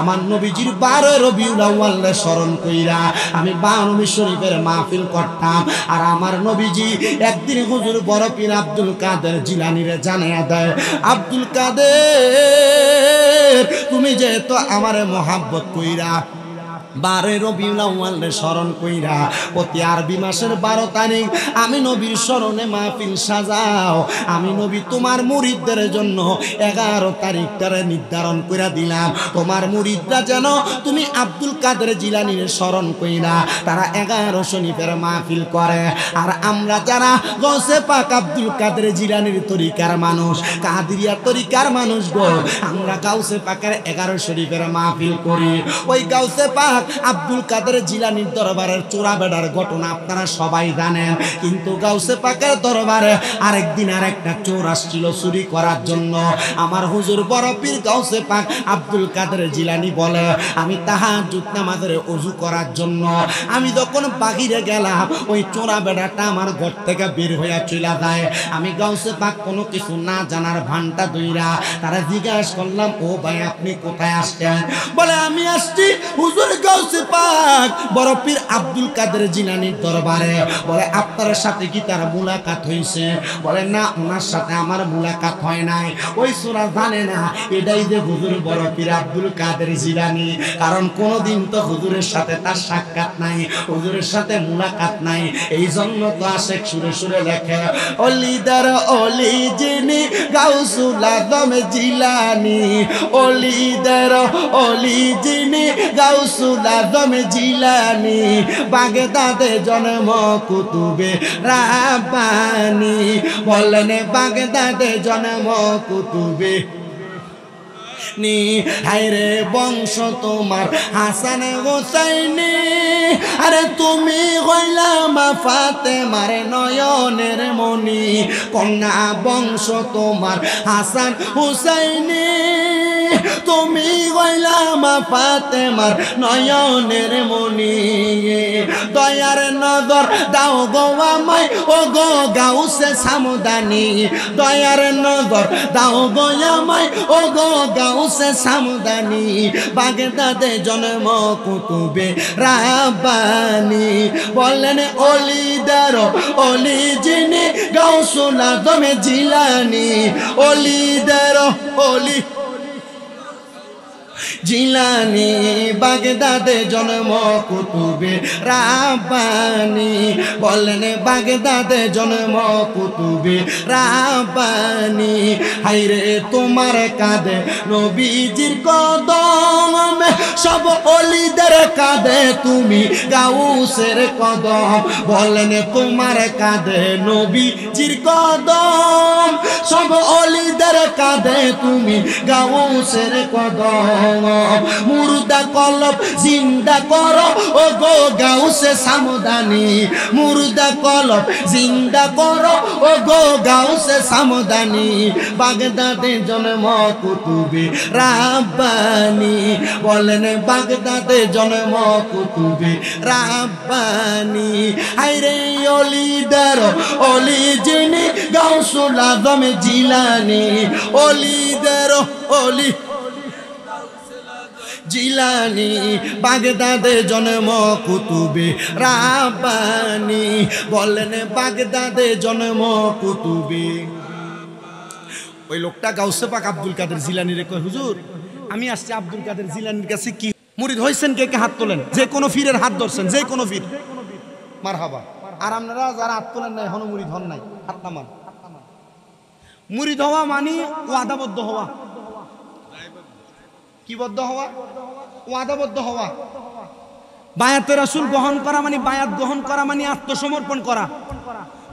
আমার নবীজির 12 রবিউল আউয়ালে স্মরণ কইরা আমি বারমি শরীফের মাহফিল করতাম। আর আমার নবীজি একদিন হুজুর বড় পীর আব্দুল কাদের জিলানীরে জানায়া দেয়, আব্দুল কাদের তুমি যেহেতু আমারে মোহাব্বত কইরা 12 রবিউল আউয়ালে স্মরণ কইরা প্রতি আরবি মাসের 12 তারিখ আমি নবীর স্মরণে মাহফিল সাজাও। আমি নবী তোমার মুরিদদের জন্য 11 তারিখটারে নির্ধারণ কইরা দিলাম। তোমার মুরিদরা যেন তুমি আব্দুল কাদের জিলানীর স্মরণ কইরা তারা 11 শরীফের মাহফিল করে। আর আমরা যারা গৌসে পাক আব্দুল কাদের জিলানীর তরিকার মানুষ, কাদেরিয়া তরিকার মানুষ গো, আমরা গাউসে পাকের 11 শরীফের মাহফিল করি। ওই গাউসে পাক আব্দুল কাদের জিলানীর দরবারের চোরা বেড়ার ঘটনা আপনারা সবাই জানেন। কিন্তু গাউসে পাকের দরবারে আরেকদিন আরেকটা চোর আসছিল চুরি করার জন্য। আমার হুজুর বড় পীর গাউসে পাক আব্দুল কাদের জিলানী বলে, আমি তাহাজ্জুদ নামাজের ওযু করার জন্য আমি যখন বাহিরে গেলাম, ওই চোরা বেড়াটা আমার ঘর থেকে বের হইয়া চলে যায়। আমি গাউসে পাক কোনো কিছু না জানার ভানটা দইরা তারা জিজ্ঞাসা করলাম, ও ভাই আপনি কোথায় আসছেন? বলে আমি আসছি হুজুর গাউসে পাক বড় পীর আব্দুল কাদের জিলানীর দরবারে। বলে আপনার সাথে কি তার মুলাকাত হয়েছে? বলে না, ওনার সাথে আমার মুলাকাত হয় নাই। ওই সূরা জানে না এটাই যে হুজুর বড় পীর আব্দুল কাদের জিলানী, কারণ কোনোদিন তো হুজুরের সাথে তার সাক্ষাৎ নাই, হুজুরের সাথে মুলাকাত নাই। এই জন্য তো আশেক সুরে সুরে লেখে, অলিদার অলি যিনি গাউসুল আজম জিলানী, অলিদার অলি যিনি গাউসুল আজম জিলানী, বাগদাদে জন্ম কুতুবে রাব্বানী। বললেন বাগদাদে জন্ম কুতুবে নি, হায়রে বংশ তোমার হাসান হোসাইনি, আরে তুমি হইলা মা ফাতেমার নয়নের মনি, কন্যা বংশ তোমার হাসান হোসাইনি, তুমি হইলা মা ফাতেমার নয়নের মনি। দয়ার নজর দাও গো আমায় ও গো গাউসে সামদানি, দয়ার নজর দাও গো আমায় ও গো গাউসে সামদানি, বাগদাদে জন্ম কুতুবে রাব্বানী। বললেন অলিদার অলি যিনি গাউসুল আজম জিলানী, অলিদার অলি জিলানী, বাগদাদে জন্ম কুতুবে রাব্বানী। বললেন বাগদাদে জন্ম কুতুবে রাব্বানী। হায়রে তোমার কাঁধে নবীজির কদম, সব অলিদের কাঁধে তুমি গাউসের কদম। বললেন তোমার কাঁধে নবীজির কদম, সব অলিদের কাঁধে তুমি গাউসের কদম। মুর্দা কলব জিন্দা করো ও গো গাউসে সামদানি, মুর্দা কলব জিন্দা করো ও গো গাউসে সামদানি, বাগদাদে জন্ম কুতুবে রাব্বানী। বলেন বাগদাদে জন্ম কুতুবে রাব্বানী। হায়রে অলিদার অলি যিনি গাউসুল আজম জিলানী, অলিদার অলি জিলানী, বাগদাদে জন্ম কুতুবে রাব্বানী। বললেন বাগদাদে জন্ম কুতুবে। ওই লোকটা গাউসে পাক আব্দুল কাদের জিলানী রে কয়, হুজুর আমি আসছি আব্দুল কাদের জিলানীর কাছে, কি মুরিদ হইছেন? কে কে হাত তোলেন, যে কোনো ফিরের হাত ধরছেন, যে কোনো ফির মারহাবা। আর আপনারা যারা হাত তোলেন না এখনো মুরিদ হন নাই, হাত নামান। মুরিদ হওয়া মানে ওয়াদাবদ্ধ হওয়া। কি বদ্ধ হওয়া? ওয়াদাবদ্ধ হওয়া। বায়াতে রাসূল গ্রহণ করা মানে, বায়াত গ্রহণ করা মানে আত্মসমর্পণ করা।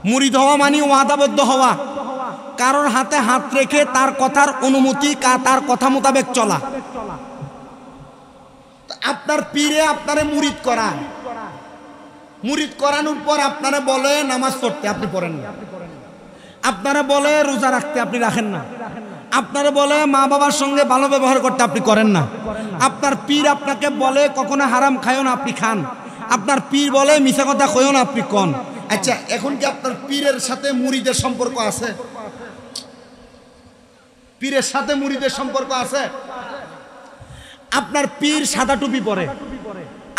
মুরিদ হওয়া মানে ওয়াদাবদ্ধ হওয়া, কারোর হাতে হাত রেখে তার কথার অনুমতি, তার কথা মোতাবেক চলা। আপনার পীরে আপনারে মুরিদ করা, মুরিদ করানোর পর আপনারা বলে নামাজ পড়তে, আপনি পড়েন না। আপনারা বলে রোজা রাখতে, আপনি রাখেন না। আপনারা বলে মা বাবার সঙ্গে ভালো ব্যবহার করতে, আপনি করেন না। আপনার পীর আপনাকে বলে কখনো হারাম খায়ও না, আপনি খান। আপনার পীর বলে মিছা কথা কইও না, আপনি কন। আচ্ছা, এখন কি আপনার পীরের সাথে মুরিদের সম্পর্ক আছে? পীরের সাথে মুরিদের সম্পর্ক আছে? আপনার পীর সাদা টুপি পরে,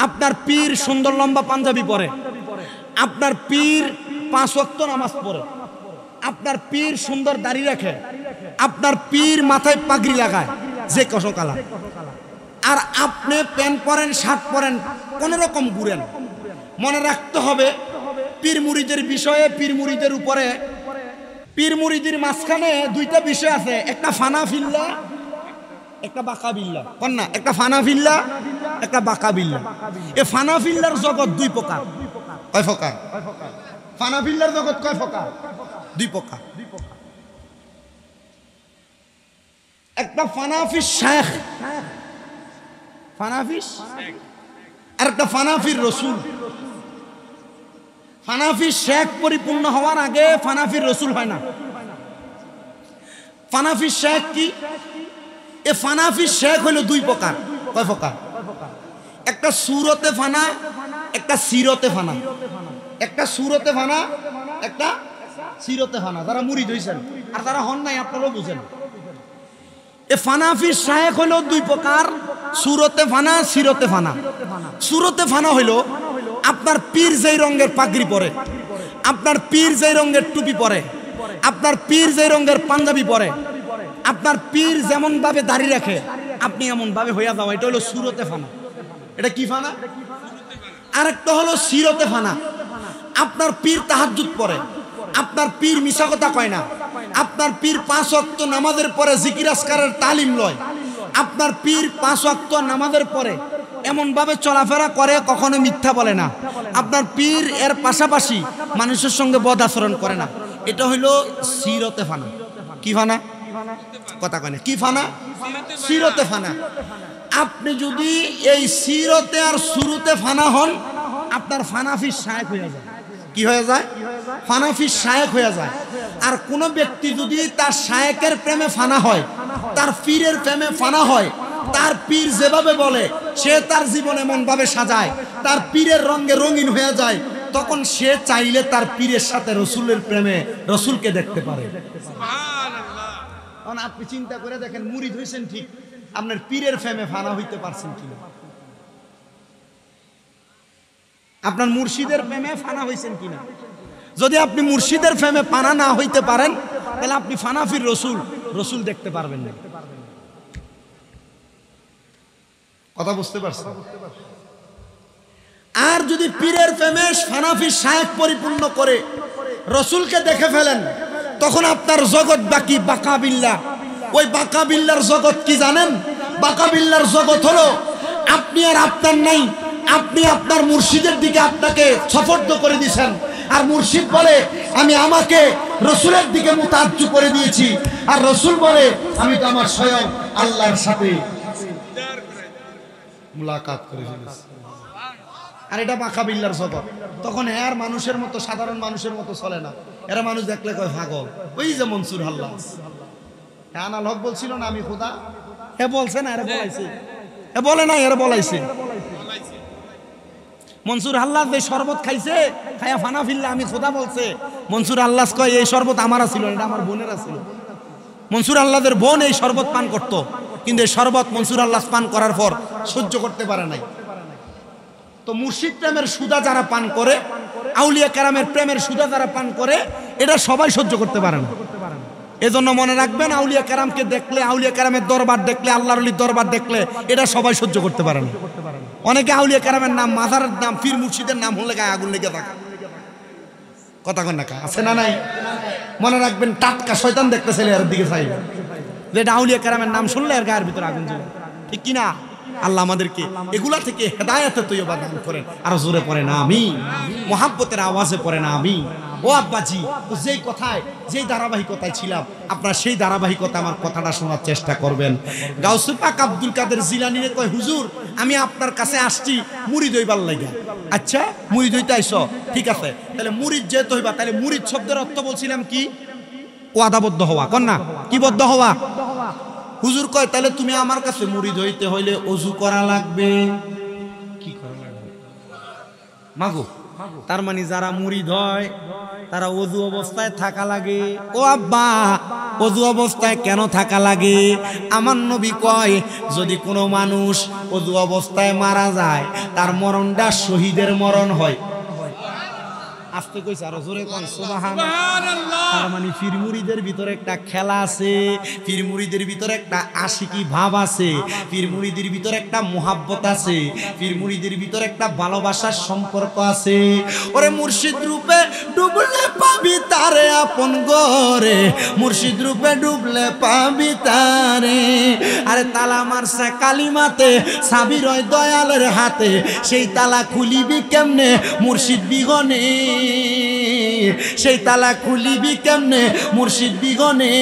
আপনার পীর সুন্দর লম্বা পাঞ্জাবি পরে, আপনার পীর 5 ওয়াক্ত নামাজ পড়ে, আপনার পীর সুন্দর দাড়ি রাখে, আপনার পীর মাথায় পাগড়ি লাগায় যে কত কালা, আর আপনি প্যান্ট পরেন শার্ট পরেন কোন রকম ঘুরেন। মনে রাখতে হবে পীর মুরিদের বিষয়ে, পীর মুরিদের উপরে, পীর মুরিদের মাঝখানে দুইটা বিষয় আছে, একটা ফানা ফিল্লা, একটা বাঁকা বিল্লা। কন্যা একটা ফানা ফিল্লা, একটা বাঁকা বিল্লা। এই ফানা ফিল্লার জগৎ 2 প্রকার। কয় প্রকার? ফানা ফিল্লার জগৎ কয় প্রকার? 2 প্রকার। একটা ফানাফির শেখ, ফানাফির, আর একটা ফানাফির রসুল। ফানাফির শেখ পরিপূর্ণ হওয়ার আগে ফানাফির রসুল হয় না। ফানাফির শেখ কি? এ ফানাফির শেখ হইল 2 প্রকার। কয় প্রকার? একটা সুরতে ফানা, একটা সিরতে ফানা। একটা সুরতে ফানা, একটা সিরতে ফানা। যারা মুরিদ হইছেন আর যারা হন নাই আপনারাও বুঝেন। এ ফানাফির শেখ হইল 2 প্রকার, সুরতে ফানা, সিরতে ফানা। সুরতে ফানা হইল আপনার পীর যেই রঙের পাগড়ি পরে, আপনার পীর যেই রঙের টুপি পরে, আপনার পীর যেই রঙের পাঞ্জাবি পরে, আপনার পীর যেমন ভাবে দাড়ি রাখে আপনি এমন ভাবে হইয়া যাওয়া, এটা হলো সুরতে ফানা। এটা কি ফানা? আরেকটা হলো সিরতে ফানা। আপনার পীর তাহাজ্জুদ পড়ে, আপনার পীর মিছা কথা কয় না, আপনার পীর 5 ওয়াক্ত নামাজের পরে জিকির আজকারের তালিম লয়, আপনার পীর 5 ওয়াক্ত নামাজের পরে এমন ভাবে চলাফেরা করে কখনো মিথ্যা বলে না, আপনার পীর এর পাশাপাশি মানুষের সঙ্গে বদ আচরণ করে না। এটা হইল সিরতে ফানা। কি ফানা? কথা কয় না। কি ফানা? সিরতে ফানা। আপনি যদি এই সিরতে আর সুরতে ফানা হন, আপনার ফানাফির শায়েখ হয়ে যায়। কি হয়ে যায়? ফানাফির শায়েখ হয়ে যায়। আর কোন ব্যক্তি যদি তার শায়েকের প্রেমে ফানা হয়, তার পীরের প্রেমে ফানা হয়, তার পীর যেভাবে বলে সে তার জীবন এমন ভাবে সাজায়, তার পীরের রঙে রঙিন হয়ে যায়, তখন সে চাইলে তার পীরের সাথে রসুলের প্রেমে রসুলকে দেখতে পারে। সুবহানাল্লাহ। আপনি চিন্তা করে দেখেন, মুরিদ হইছেন ঠিক, আপনার পীরের প্রেমে ফানা হইতে পারছেন কিনা? আপনার মুর্শিদের প্রেমে ফানা হইছেন কিনা? যদি আপনি মুর্শিদের প্রেমে ফানা না হইতে পারেন, তাহলে আপনি ফানাফির রসুল, রসুল দেখতে পারবেন না। কথা বুঝতে পারছেন? আর যদি পীরের প্রেমে ফানাফির শায়েখ পরিপূর্ণ করে রসুলকে দেখে ফেলেন, তখন আপনার জগৎ বাকি বাঁকা বিল্লা। ওই বাঁকা বিল্লার জগৎ কি জানেন? বাঁকা বিল্লার জগৎ হলো আপনি আর আপনার নাই, আপনি আপনার মুর্শিদের দিকে আপনাকে সফর্দ করে দিয়েছেন, আর মুর্শিদ বলে আমি আমাকে রসুলের দিকে মুতাজ্জু করে দিয়েছি, আর রসুল বলে আমি তো আমার স্বয়ং আল্লাহর সাথে মুলাকাত করে ফেলেছি। আর এটা বাঁকা বিল্লার জগৎ। তখন এর মানুষের মতো, সাধারণ মানুষের মতো চলে না। এরা মানুষ দেখলে কয় পাগল। ওই যে মনসুর হাল্লাস, আনাল হক বলছিল না আমি খোদা, হে বলছে না, এরা বলাইছে, হে বলে না, এরা বলাইছে। মনসুর হাল্লাস যে শরবত খাইছে, খায়া ফানা ফিল্লা আমি খোদা বলছে, মনসুর হাল্লাস কয় এই শরবত আমার ছিল, এটা আমার বোনেরা ছিল। মনসুর আল্লাহদের বোন এই শরবত পান করত, কিন্তু এই শরবত মনসুর আল্লাহ পান করার পর সহ্য করতে পারে নাই। তো মুর্শিদ প্রেমের সুদা যারা পান করে, আউলিয়া কেরামের প্রেমের সুদা যারা পান করে, এটা সবাই সহ্য করতে পারে না। এজন্য মনে রাখবেন, আউলিয়া কেরামকে দেখলে, আউলিয়া কেরামের দরবার দেখলে, আল্লাহর ওলির দরবার দেখলে এটা সবাই সহ্য করতে পারে না। অনেকে আউলিয়া কেরামের নাম, মাজারের নাম, পীর মুর্শিদের নাম হলে গায়ে আগুন লেগে থাকে। কথা কন না, আছে না নাই? মনে রাখবেন, টাটকা শয়তান দেখতেছে এর দিকে চাই, যেটা আউলিয়া কেরামের নাম শুনলে এর গায়ের ভিতরে আগুন জ্বলে। ঠিক কিনা? আল্লাহ আমাদেরকে এগুলা থেকে হেদায়েতে তৈয়বা দান করেন। আর জোরে পড়ে না আমিন, মুহাব্বতের আওয়াজে পড়ে না আমিন। ও আব্বাজি, তো যেই কথায়, যেই ধারাবাহিকতায় ছিলাম, আপনার সেই ধারাবাহিকতা আমার কথাটা শোনার চেষ্টা করবেন। গাউসুল পাক আব্দুল কাদের জিলানীরে কয়, হুজুর আমি আপনার কাছে আসছি মুরিদ হইবার লাগা। আচ্ছা, মুরিদ হইতে আইছো, ঠিক আছে, তাহলে মুরিদ যেহেতু হইবা, তাহলে মুরিদ শব্দের অর্থ বলছিলাম কি? ওয়াদাবদ্ধ হওয়া। কন না, কি বদ্ধ হওয়া? হুজুর কয়, তাহলে তুমি আমার কাছে মুরিদ হইতে হইলে ওযু করা লাগবে। কি করা লাগবে? মাগো, তার মানে যারা মুরিদ হয় তারা ওযু অবস্থায় থাকা লাগে। ও আব্বা, ওযু অবস্থায় কেন থাকা লাগে? আমার নবী কয়, যদি কোনো মানুষ ওযু অবস্থায় মারা যায়, তার মরণটা শহীদের মরণ হয়। আস্তে কইছে, আরো জোরে কোন সুবহানাল্লাহ। তার মানে পীর মুরিদের ভিতরে একটা খেলা আছে, পীর মুরিদের ভিতরে একটা আশিকি ভাব আছে, পীর মুরিদের ভিতরে একটা মোহাব্বত আছে, পীর মুরিদের ভিতরে একটা ভালোবাসার সম্পর্ক আছে। ওরে মুর্শিদ রূপে ডুবলে পাবি তারে আপন গরে, মুর্শিদ রূপে ডুবলে পাবি তারে। আরে তালা মারছে কালিমাতে, চাবি রয় দয়ালের হাতে, সেই তালা খুলিবি কেমনে মুর্শিদ বিগনে, সেই তালা খুলিবি কেমনে মুর্শিদ বিগনে।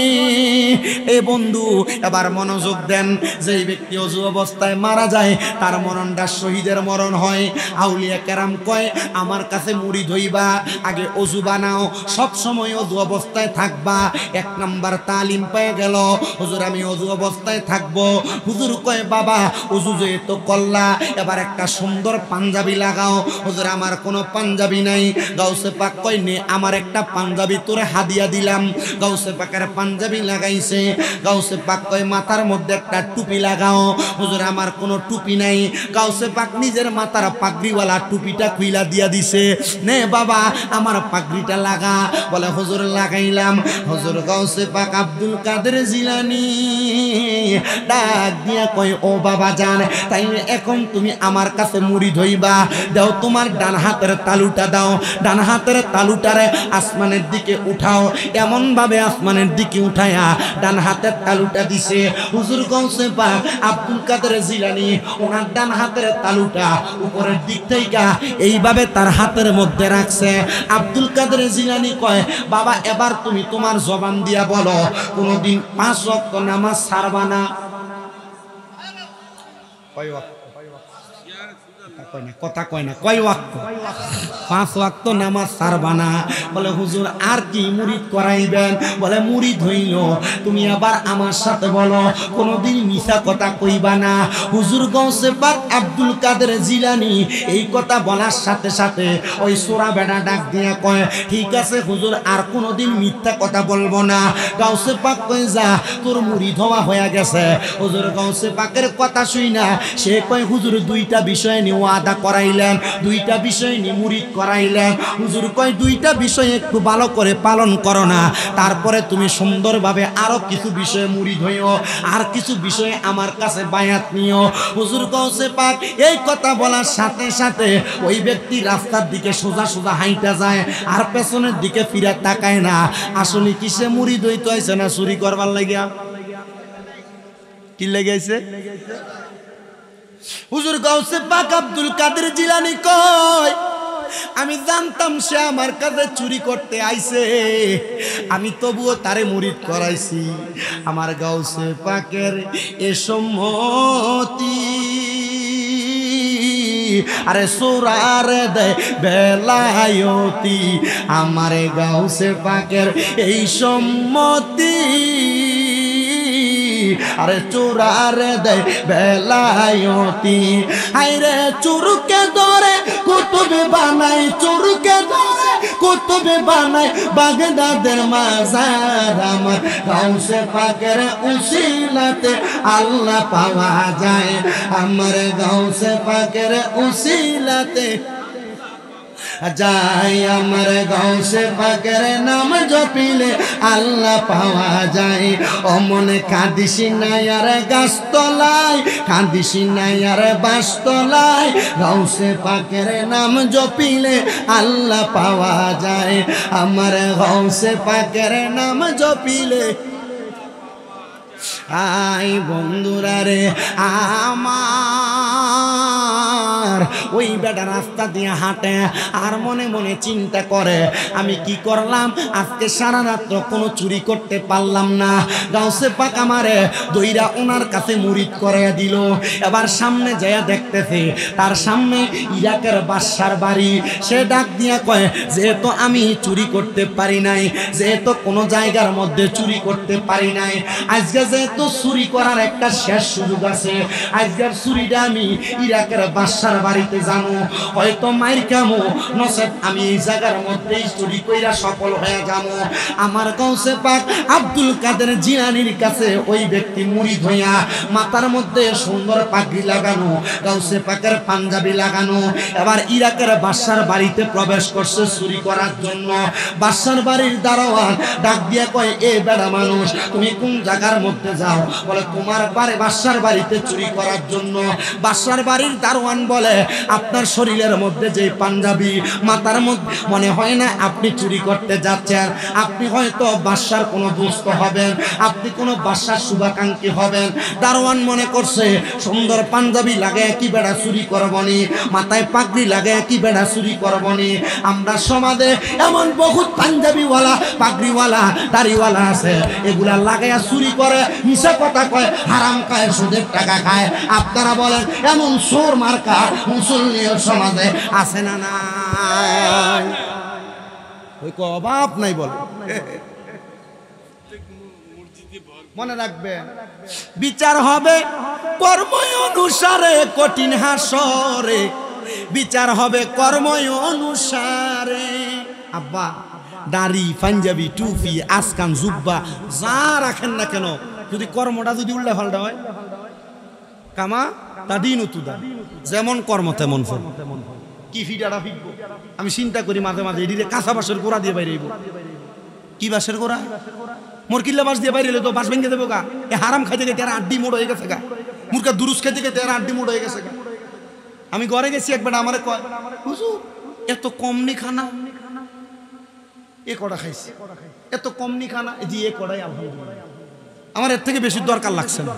এ বন্ধু এবার মনোযোগ দেন, যেই ব্যক্তি ওযু অবস্থায় মারা যায় তার মরণটা শহীদের মরণ হয়। আউলিয়া কেরাম কয়, আমার কাছে মুরিদ হইবা, আগে ওযু বানাও, সব সময় ওযু অবস্থায় থাকবা। এক নাম্বার তালিম পেয়ে গেল, হুজুর আমি ওযু অবস্থায় থাকবো। হুজুর কয়, বাবা ওযু যেহেতু করলা, এবার একটা সুন্দর পাঞ্জাবি লাগাও। হুজুর আমার কোনো পাঞ্জাবি নাই। গাউসে পাক কয়, নে আমার একটা পাঞ্জাবি তোরে হাদিয়া দিলাম। গাউসে পাকের পাঞ্জাবি লাগাইছে। গাউসে পাক কয়, মাথার মধ্যে একটা টুপি লাগাও। হুজুর আমার কোনো টুপি নাই। গাউসে পাক নিজের মাথার পাগড়িওয়ালা টুপিটা খুইলা দিয়া দিছে। নে বাবা আমার পাগড়িটা লাগা। বলে হুজুর লাগাইলাম। হুজুর গাউসে পাক আব্দুল কাদের জিলানী ডাক দিয়া কয়, ও বাবা জান, তাই এখন তুমি আমার কাছে মুরিদ হইবা। দাও তোমার ডান হাতের তালুটা দাও। ডান হাতের তালুটারে আসমানের দিকে উঠাও। এমন ভাবে আসমানের দিকে উঠায়া ডান হাতের তালুটা দিছে। হুজুর গাউসে পাক আব্দুল কাদের জিলানী ওনার ডান হাতের তালুটা উপরের দিক থেকে এইভাবে তার হাতের মধ্যে রাখছে। আব্দুল কাদের জিলানী কয়, বাবা এবার তুমি তোমার জবান দিয়া বলো, কোনদিন 5 ওয়াক্ত নামাজ ছাড়বা না। কয় ওয়াক্ত? কথা কয় না, কয় ওয়াক্ত? 5 ওয়াক্ত নামাজ ছাড়বা না। বলে হুজুর আর কি মুরিদ করাইবেন? বলে মুরিদ হইল তুমি আবার আমার সাথে বলো, কোনদিন মিছা কথা কইবা না। হুজুর গাউসে পাক আব্দুল কাদের জিলানী এই কথা বলার সাথে সাথে ওই সোরা বেটা ডাক দিয়া কয়, ঠিক আছে হুজুর আর কোনদিন মিথ্যা কথা বলবো না। গাউসে পাক কয়, যা তোর মুরিদ হওয়া হয়ে গেছে। হুজুর গাউসে পাকের কথা শুই না, সে কয়, হুজুর দুইটা বিষয় নিয়ে ওয়াদা করাইলেন, দুইটা বিষয় নিয়ে মুরিদ করাইলেন। হুজুর কয়, দুইটা বিষয় একটু ভালো করে পালন করো না, তারপরে তুমি সুন্দরভাবে আরো কিছু বিষয়ে মুরিদ হইও, আর কিছু বিষয়ে আমার কাছে বায়াত নিও। হুজুর গাউসে পাক এই কথা বলার সাথে সাথে ওই ব্যক্তি রাস্তার দিকে সোজা সোজা হাইটা যায়, আর পেছনের দিকে ফিরে তাকায় না। আসলে কিসে মুরিদ হইতে হইছে না চুরি করবার লাগিয়া? কি লেগেছে? হুজুর গাউসে পাক আব্দুল কাদের জিলানী কয়, আমি জানতাম সে আমার কাছে চুরি করতে আইছে, আমি তবুও তারে মুরিদ করাইছি। আমার গাউসে পাকের এ সম্মতি আরে সোরার দেয় বেলায়তি, আমার গাউসে পাকের এই সম্মতি আরে চোরার দেয় বেলায়তি। আইরে চোরকে ধরে কুতুবে বানাই, চোরকে ধরে কুতুবে বানাই বাগদাদের মাজার। আমার গাউসে পাকের উসিলাতে আল্লাহ পাওয়া যায়, আমার গাউসে পাকের উসিলাতে যায়, আমার গাউসে পাকের নাম জপিলে আল্লাহ পাওয়া যায়। অমনে কাঁদিস নাই আর গাছতলায়, কাঁদিস নাই আর বাসতলায়, গাউসে পাকের নাম জপিলে আল্লাহ পাওয়া যায়, আমার গাউসে পাকের নাম জপিলে। আই বন্ধুরা রে আমার, ওই বেটা রাস্তা দিয়ে হাঁটে আর মনে মনে চিন্তা করে, আমি কি করলাম আজকে সারা রাত্র কোনো চুরি করতে পারলাম না। গাউসে পাক আমারে দইরা ওনার কাছে মুরিদ করে দিল। এবার সামনে যাইয়া দেখতেছে তার সামনে ইরাকের বাদশার বাড়ি। সে ডাক দিয়া কয়, যেহেতু আমি চুরি করতে পারি নাই, যেহেতু কোনো জায়গার মধ্যে চুরি করতে পারি নাই, আজকে যেহেতু চুরি করার একটা শেষ সুযোগ আছে, আজকের চুরিটা আমি ইরাকের বাদশার বাড়িতে জানো হয়তো মাইর কামো নসেব আমি এই জায়গার মধ্যেই চুরি কইরা সফল হয়ে যাবো। আমার গাউসে পাক আব্দুল কাদের জিলানীর কাছে ওই ব্যক্তি মুরিদ হইয়া মাথার মধ্যে সুন্দর পাগড়ি লাগানো, গাউসে পাকের পাঞ্জাবি লাগানো, এবার ইরাকের বাদশার বাড়িতে প্রবেশ করছে চুরি করার জন্য। বাদশার বাড়ির দারোয়ান ডাক দিয়ে কয়, এ বেড়া মানুষ তুমি কোন জায়গার মধ্যে যাও? বলে তোমার বাড়ি বাদশার বাড়িতে চুরি করার জন্য। বাদশার বাড়ির দারোয়ান বলে, আপনার শরীরের মধ্যে যে পাঞ্জাবি, মাথার মধ্যে মনে হয় না আপনি চুরি করতে যাচ্ছেন। আপনি হয়তো বাদশার কোনো দোস্ত হবেন, আপনি কোনো বাদশার শুভাকাঙ্ক্ষী হবেন। দারোয়ান মনে করছে সুন্দর পাঞ্জাবি লাগে কি বেড়া চুরি করবনি, মাথায় পাগড়ি লাগে কি বেড়া চুরি করবনি। আমরা সমাজে এমন বহুত পাঞ্জাবিওয়ালা পাগড়িওয়ালা দাড়িওয়ালা আছে, এগুলা লাগাইয়া চুরি করে, মিছা কথা কয়, হারাম খায়, সুদের টাকা খায়। আপনারা বলেন এমন চোর মার্কা মুসলিম সমাজে আছে না নাই? ওই অভাব নাই বলে। মনে রাখবেন, বিচার হবে কর্ম অনুসারে, কঠিন হাসরে বিচার হবে কর্ম অনুসারে। আব্বা দাড়ি পাঞ্জাবি টুপি আসকান জুব্বা যা রাখেন না কেন, যদি কর্মটা যদি উল্টা ফাল্টা হয়, কামা তা দিন উতুদা, যেমন কর্ম তেমন ফল। কি ফিডাটা ফিরবো আমি চিন্তা করি মাঝে মাঝে, এদিকে কাঁচা বাঁশের গোড়া দিয়ে বাইরে কি বাঁশের গোড়া, মোর কিল্লা বাঁশ দিয়ে বাইরে তো বাঁশ ভেঙে দেবো গা। এ হারাম খাইতে গেতে আর আড্ডি মোড় হয়ে গেছে গা, মুরকা দুরুস খাইতে গেতে আর আড্ডি মোড় হয়ে গেছে গা। আমি ঘরে গেছি একবার, আমার কয় হুজুর এত কম নি খানা, এ কড়া খাইছি, এত কম নি খানা, এই যে এ কড়াই আলহামদুলিল্লাহ, আমার এর থেকে বেশি দরকার লাগছে না।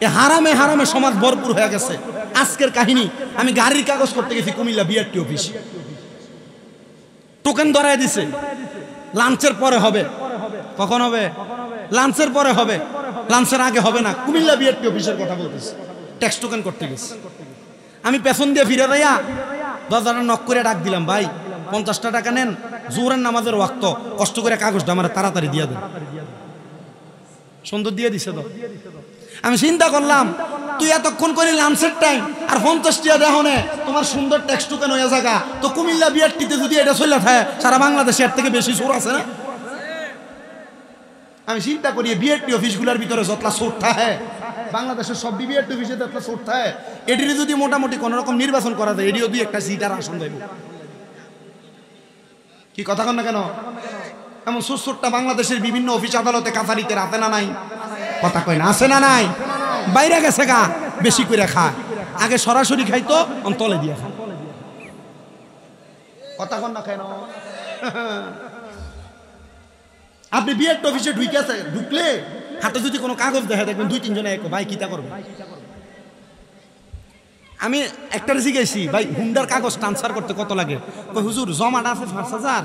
এ হারামে হারামে সমাজ ভরপুর হয়ে গেছে। আজকের কাহিনী, আমি গাড়ির কাগজ করতে গেছি কুমিল্লা বিআরটি অফিস, টোকেন ধরায় দিছে, লাঞ্চের পরে হবে। কখন হবে? লাঞ্চের পরে হবে, লাঞ্চের আগে হবে না। কুমিল্লা বিআরটি অফিসের কথা বলতেছি, ট্যাক্স টোকেন করতে গেছি। আমি পেছন দিয়ে ফিরে রাইয়া দরজাটা নক করে ডাক দিলাম, ভাই 50টা টাকা নেন, জোহরের নামাজের ওয়াক্ত, কষ্ট করে কাগজটা আমার তাড়াতাড়ি দিয়ে দেন। সুন্দর দিয়ে দিছে তো। আমি চিন্তা করলাম, তুই এতক্ষণ করে লাঞ্চের টাইম আর 50 টাকা দেখো নে, তোমার সুন্দর ট্যাক্স টোকেন হয়ে জায়গা তো কুমিল্লা বিআরটিতে যদি এটা চলে থাকে, সারা বাংলাদেশে এর থেকে বেশি চোর আছে না? আমি চিন্তা করি বিআরটি অফিসগুলোর ভিতরে যতলা চোর থাকে, বাংলাদেশের সব বিআরটি অফিসে যতলা চোর থাকে, এটির যদি মোটামুটি কোনো রকম নির্বাচন করা যায়, এটিও দুই একটা সিট আর আসন দেব। কি কথা কন না কেন? এমন সুরটা বাংলাদেশের বিভিন্ন অফিস আদালতে কাছারিতে রাতে না নাই? কথা কয় না, আছে না নাই? বাইরে গেছে গা, বেশি করে খা, আগে সরাসরি খাইতো, তলে দিয়ে খা। কথা কন না কেন? আপনি বিআরটি অফিসে ঢুকলে হাতে যদি কোনো কাগজ দেখা দেখবেন 2-3 জনে এক ভাই কিতা করবে। আমি একটা শিখেছি, ভাই হুন্ডার কাগজ ট্রান্সফার করতে কত লাগে? হুজুর জমাটা আছে 5,000,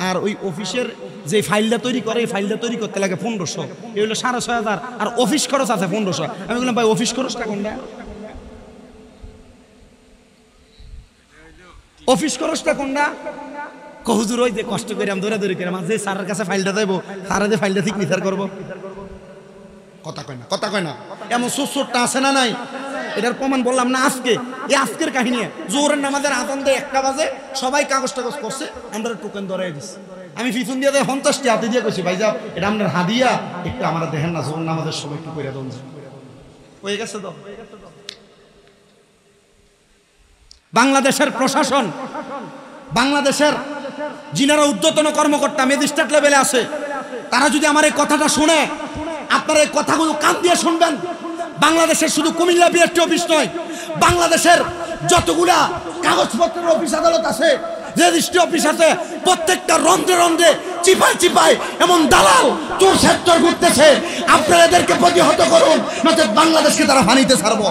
আর ওই অফিসের যে ফাইলটা তৈরি করে, এই ফাইলটা তৈরি করতে লাগে 1500, এই হলো 6,500, আর অফিস খরচ আছে 1500। আমি বললাম ভাই অফিস খরচটা কোনটা? অফিস খরচটা কোনটা? হুজুর ওই যে কষ্ট করে আমি দৌড়াদৌড়ি করে যে স্যারের কাছে ফাইলটা দেবো, স্যারে যে ফাইলটা ঠিক নিচার করবো। কথা কয় না, কথা কয় না। এমন সুরটা আছে না নাই? এটার প্রমাণ বললাম না আজকে, এই আজকের কাহিনী। জোহরের নামাজের আজান দেয় 1টা বাজে, সবাই কাগজ টাগজ করছে, আমরা টোকেন ধরাই দিচ্ছি। আমি পিছন দিয়ে 50টি হাতে দিয়ে কইছি, ভাই যাও এটা আপনার হাদিয়া, একটু আমরা দেখেন না জোহর নামাজের সময় একটু করে দেন। হয়ে গেছে তো। বাংলাদেশের প্রশাসন, বাংলাদেশের যিনারা ঊর্ধ্বতন কর্মকর্তা ম্যাজিস্ট্রেট লেভেলে আছে, তারা যদি আমার এই কথাটা শুনে, আপনারা এই কথাগুলো কান দিয়ে শুনবেন। বাংলাদেশের শুধু কুমিল্লা বিআরটি অফিস নয়, বাংলাদেশের যতগুলা কাগজপত্রের অফিস আদালত আছে, রেজিস্ট্রি অফিস আছে, প্রত্যেকটা রন্ধ্রে রন্ধ্রে চিপায় চিপায় এমন দালাল চোর সেক্টর ঘুরতেছে। আপনারা এদেরকে প্রতিহত করুন, নচেত বাংলাদেশকে তারা ফানিতে ছাড়বো।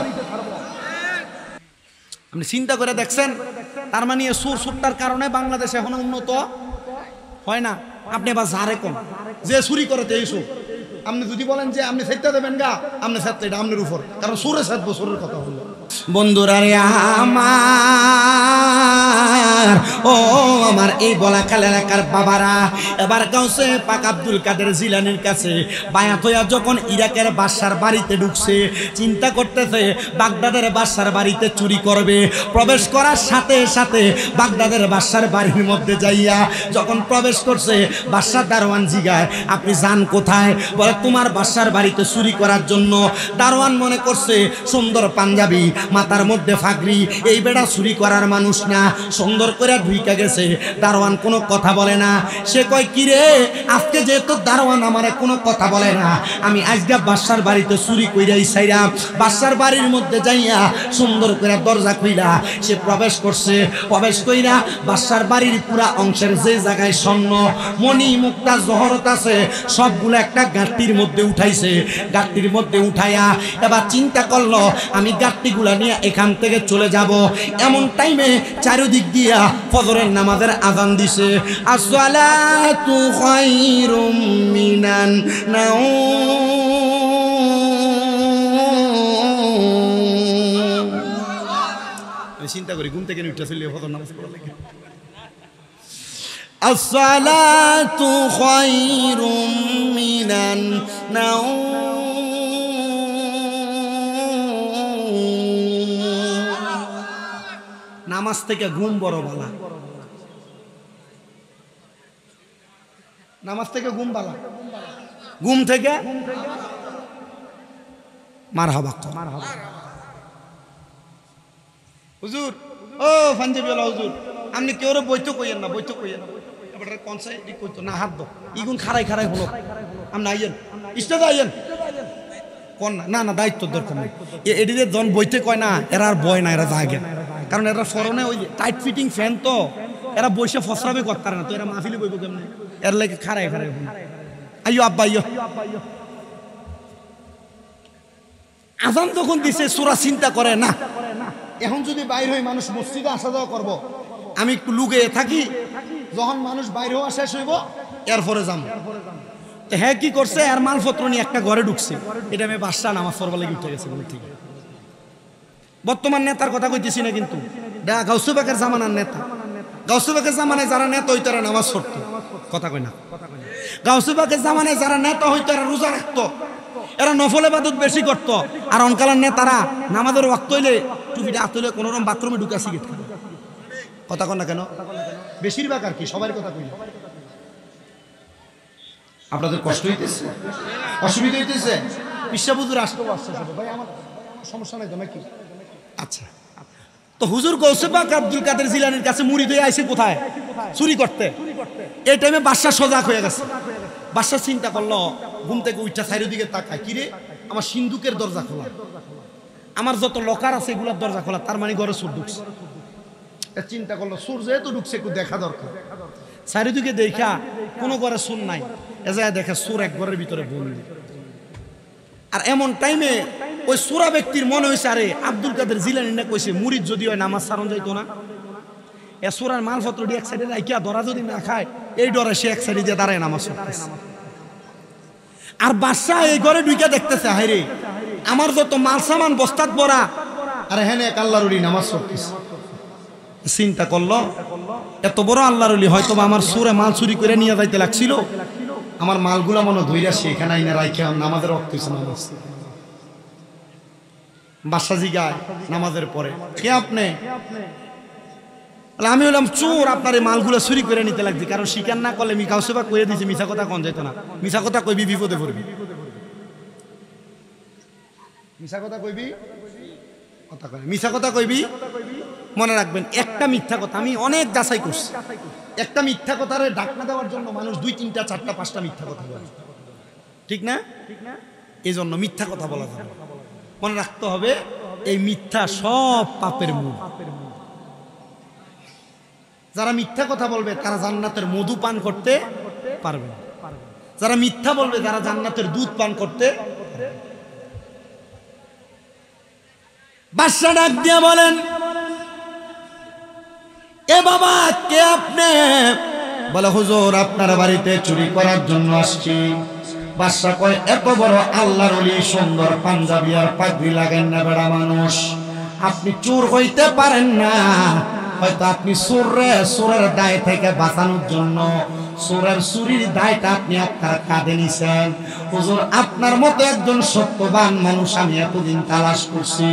আপনি চিন্তা করে দেখছেন, তার মানে সুরটার কারণে বাংলাদেশ এখনো উন্নত হয় না। আপনি আবার যারে কোন যে চুরি করে এই সুর, আপনি যদি বলেন যে আপনি সেটা দেবেন গা, আপনি সেটা এটা আপনার উপর, কারণ সুরে 7 বছরের কথা হলো। বন্ধুরা রে আমার আমার, ও আমার এই বলাকাল এলাকার বাবারা, এবার গাউসে পাক আব্দুল কাদের জিলানীর কাছে বায়াত হইয়া যখন ইরাকের বাদশার বাড়িতে ঢুকছে, চিন্তা করতেছে বাগদাদের বাদশার বাড়িতে চুরি করবে। প্রবেশ করার সাথে সাথে বাগদাদের বাদশার বাড়ির মধ্যে যাইয়া যখন প্রবেশ করছে, বাদশার দারোয়ান জিগায় আপনি যান কোথায়? বলে তোমার বাদশার বাড়িতে চুরি করার জন্য। দারোয়ান মনে করছে সুন্দর পাঞ্জাবি, মাথার মধ্যে ফাগরি, এই বেড়া চুরি করার মানুষ না, সুন্দর করে ঢুইকা গেছে। দারোয়ান কোনো কথা বলে না। সে কয় কিরে, আজকে যেহেতু দারোয়ান আমারে কোনো কথা বলে না, আমি আজকে বাদশার বাড়িতে চুরি কইরাই ছাইরা বাদশার বাড়ির মধ্যে যাইয়া সুন্দর করে দরজা খুইলা সে প্রবেশ করছে। প্রবেশ কইরা বাদশার বাড়ির পুরা অংশের যে জায়গায় স্বর্ণ মণি মুক্তা জহরত আছে সবগুলো একটা গাঁটটির মধ্যে উঠাইছে। গাঁটটির মধ্যে উঠাইয়া এবার চিন্তা করলো আমি গাঁটটিগুলা নিয়ে এখান থেকে চলে যাব। এমন টাইমে চারিদিক দিয়া ফজরের নামাজের আযান দিছে। আসসালাতু খায়রুম মিনান নাওম। আমি চিন্তা করি ঘুম থেকে উঠে চলে ফজর নামাজ পড়া লাগে। আসসালাতু খায়রুম মিনান নাওম। নামাজ থেকে ঘুম বড় বালা, নামাজ থেকে ঘুম বালা, ঘুম থেকে মারহাবা। হুজুর, ও পাঞ্জাবিওয়ালা হুজুর, আপনি কেউ বইতে কইয়েন না, বইতে কইয়েন না, এবার কনসাই কইতো না, হাত দো ইগুন খারাই খারাই হলো। আপনি আইয়েন, স্টেজে আইয়েন কোন না না, দায়িত্ব দরকার নেই। এডিদের জন বইতে কয় না, এরা আর বয় না, এরা জাগে। কারণ এরা ফরনে ওই টাইট ফিটিং ফ্যান, তো এরা বসে ফসরাবে করতে না, তো এরা মাহফিলে বইব কেমনে? এর লাগে খারাই খারাই আইয়ো আব্বা আইয়ো। আজান যখন দিছে সূরা চিন্তা করে না, এখন যদি বাইর হই মানুষ মসজিদে আসা যাওয়া করবো, আমি একটু লুকিয়ে থাকি, যখন মানুষ বাইরে হওয়া শেষ হইব এরপরে যাম। হ্যাঁ কি করছে, আর মালপত্র নিয়ে একটা ঘরে ঢুকছে। এটা আমি বাদশা নামাজ পড়বার লাগে উঠে গেছে বলে। ঠিক বর্তমান নেতার কথা কইতেছি না, কিন্তু গাউসে পাকের জামানার নেতা, গাউসে পাকের জামানায় যারা নেতা হইতো এরা নামাজ পড়তো, কথা কই না। গাউসে পাকের জামানায় যারা নেতা হইতো এরা রোজা রাখতো, এরা নফল ইবাদত বেশি করতো। আর অনকালের নেতারা নামাজের ওয়াক্ত হইলে টুপিটা হাত হইলে কোনো রকম বাথরুমে ঢুকে সিগারেট খায়। কথা কন না কেন? বেশিরভাগ আর কি, সবার কথা কই। আপনাদের কষ্ট হইতেছে, অসুবিধা হইতেছে? বিশ্বাবুজুর আসতে আসছে ভাই, আমার সমস্যা নাই তো নাকি? আচ্ছা, তো হুজুর গৌসে পাক আব্দুল কাদের জিলানীর কাছে মুরিদ হয়ে আইছে কোথায়? চুরি করতে। এই টাইমে বাদশা সজাগ হয়ে গেছে। বাদশা চিন্তা করলো, ঘুম থেকে উঠা চারিদিকে তাকায়, কিরে আমার সিন্ধুকের দরজা খোলা, আমার যত লকার আছে এগুলোর দরজা খোলা, তার মানে ঘরে চোর ঢুকছে। চিন্তা করলো চোর যেহেতু ঢুকছে একটু দেখা দরকার। চারিদিকে দেখা কোনো ঘরে চোর নাই, এ যায় দেখে চোর এক ঘরের ভিতরে বন্দি। আর এমন টাইমে ওই চোরা ব্যক্তির মনে হয়েছে, আরে আব্দুল কাদের জিলানী না কইছে মুরিদ যদি হয় নামাজ সারণ যাইতো না। এ চোরার মালপত্র দিয়ে এক সাইডে রাখিয়া ধরা যদি না খায়, এই ডরে সে এক সাইডে দিয়ে দাঁড়ায় নামাজ পড়তেছে। আর বাদশা এই ঘরে ঢুকে দেখতেছে, হায়রে আমার যত মাল সামান বস্তাত ভরা, আরে হ্যাঁ এক আল্লাহর ওলি নামাজ পড়তেছে। চিন্তা করলো, এত বড় আল্লাহর ওলি হয়তো আমার চোরে মাল চুরি করে নিয়ে যাইতে লাগছিল, আমার মালগুলা মনে ধইরা সেখানে আইনা রাইখা নামাজের ওয়াক্ত হইছে নামাজ। বাদশা জিগায় নামাজের পরে, কে আপনি? আমি হলাম চোর, আপনার এই মালগুলো চুরি করে নিতে লাগছে। কারণ স্বীকার না করলে মি কাউসে বা কয়ে দিয়েছে, মিছা কথা কোন যেত না। মিছা কথা কইবি বিপদে পড়বি, মিছা কথা কইবি, কথা কয় মিছা কথা কইবি। মনে রাখবেন, একটা মিথ্যা কথা, আমি অনেক যাচাই করছি, একটা মিথ্যা কথারে ঢাকনা দেওয়ার জন্য মানুষ 2, 3, 4, 5টা মিথ্যা কথা বলে, ঠিক না? এই জন্য মিথ্যা কথা বলা যাবে। মনে রাখতে হবে, এই মিথ্যা সব পাপের মূল। যারা মিথ্যা কথা বলবে তারা জান্নাতের মধু পান করতে পারবে, যারা মিথ্যা বলবে তারা জান্নাতের দুধ পান করতে। বাদশা ডাক দিয়া বলেন, এ বাবা কে আপনি? বলে হুজুর আপনার বাড়িতে চুরি করার জন্য আসছি। বাদশা কয়, এত বড় আল্লাহর ওলি, সুন্দর পাঞ্জাবি আর পাগড়ি লাগান না বেড়া মানুষ, আপনি চোর হইতে পারেন না। হয়তো আপনি চোরের দায় থেকে বাঁচানোর জন্য চোরের চুরির দায়টা আপনি আপনার কাঁধে নিছেন। হুজুর আপনার মতো একজন সত্যবান মানুষ আমি এতদিন তালাশ করছি।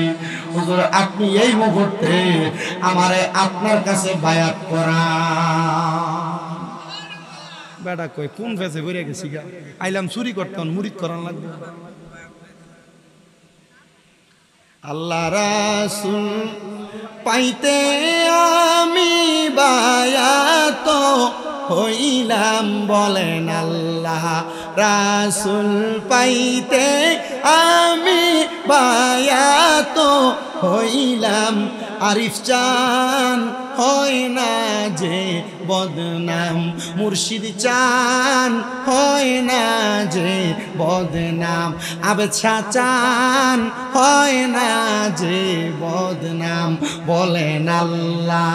হুজুর আপনি এই মুহূর্তে আমারে আপনার কাছে বায়াত করা। বেটা কই কোন ফেসে বেরিয়ে গেছি গা, আইলাম চুরি করতাম মুরিদ করার লাগবে। আল্লাহ রাসূল পাইতে আমি বায়াত হইলাম, বলেন আল্লাহ রাসূল পাইতে আমি বায়াত হইলাম। আরিফ চান হয় না যে বদনাম, মুর্শিদ চান হয় না যে বদনাম, আবেছা চান হয় না যে বদনাম, বলেন আল্লাহ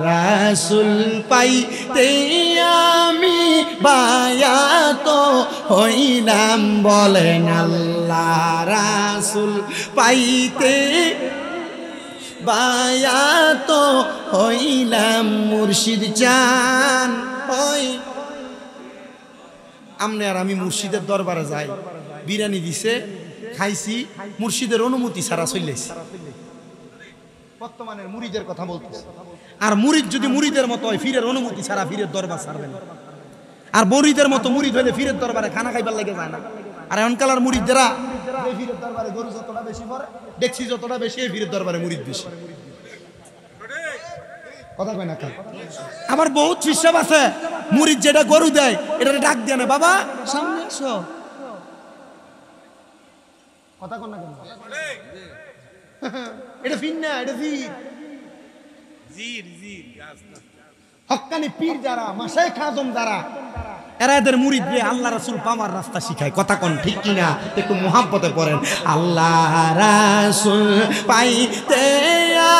রাসূল পাইতে আমি বায়াত হইলাম, বলেন আল্লাহ রাসূল পাইতে বায়াত হইলাম, মুর্শিদ চান হয়। আমনে আর আমি মুর্শিদের দরবারে যাই, বিরিয়ানি দিছে খাইছি, মুর্শিদের অনুমতি ছাড়া চলেছি। বর্তমানের মুরিদের কথা বলতেছে। আর মুরিদ যদি মুরিদের মতো হয়, ফিরের অনুমতি ছাড়া ফিরের দরবার ছাড়বে না। আর মুরিদের মতো মুরিদ হইলে ফিরের দরবারে খানা খাইবার লাগে যায় না। আর এখনকার মুরিদরা ফিরের দরবারে গরু যতটা বেশি পড়ে, দেখছি যতটা বেশি ফিরের দরবারে মুরিদ বেশি। কথা কয় না? আমার বহুত হিসাব আছে, মুরিদ যেটা গরু দেয় এটা ডাক দেয় না, বাবা সামনে আসো। কথা কয় না কেন? এটা ফির না, এটা জির জির জির হক্কানি পীর যারা, মাশায়েখ আযম যারা, এরা এদের মুরিদ রে আল্লাহ রাসূল পাওয়ার রাস্তা শিখায়। কথা কোন ঠিক কিনা? একটু মুহাব্বতে পড়েন। আল্লাহ রাসূল পাইতে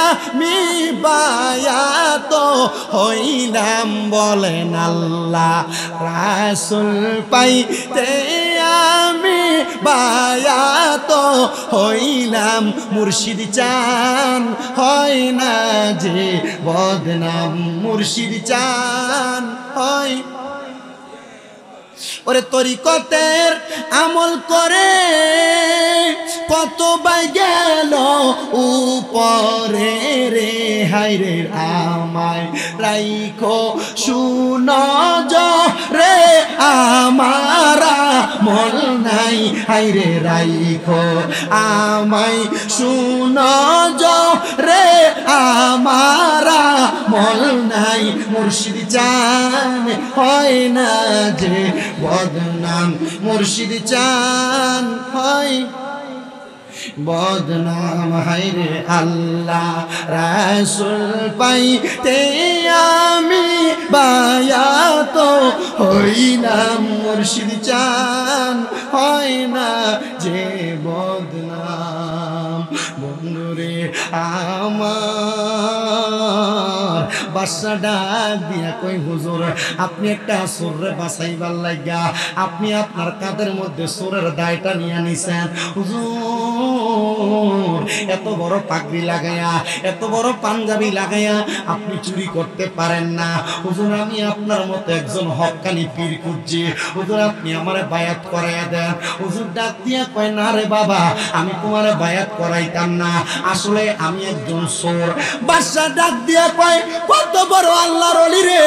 আমি বায়াত হইলাম, বলেন আল্লাহ রাসূল পাইতে আমি বায়াত হইলাম, মুর্শিদ চান হয় না যে বদনাম, মুর্শিদ চান হয়। ওরে তরিকতের আমল করে কত বাই গেল উপরে রে, হায় রে আমায় রাইখো শুন রে আমারা মন নাই, হায় রে রাইখো আমায় শুন রে আমারা মন নাই, মুর্শিদ চান হয় না যে বদনাম, মুর্শিদ চান হয় বদনাম, হায় রে আল্লাহ রাসূল পাইতে আমি বায়াত হইলাম, মুর্শিদ চান হয় না যে বদনাম। বন্ধুরে আমার বাদশা ডাক দিয়া কই, হুজুর আপনি একটা চোরে বাঁচাইবার লাগিয়া আপনি আপনার কাঁধের মধ্যে চোরের দায়টা নিয়ে নিছেন। হুজুর এত বড় পাগড়ি লাগাইয়া, এত বড় পাঞ্জাবি লাগাইয়া আপনি চুরি করতে পারেন না। হুজুর আমি আপনার মতো একজন হক্কানি পীর খুঁজছি, হুজুর আপনি আমারে বায়াত করাইয়া দেন। হুজুর ডাক দিয়া কয়, না রে বাবা আমি তোমারে বায়াত করাইতাম না, আসলে আমি একজন চোর। বাদশা ডাক দিয়া কয়, কত বড় আল্লাহর ওলি রে,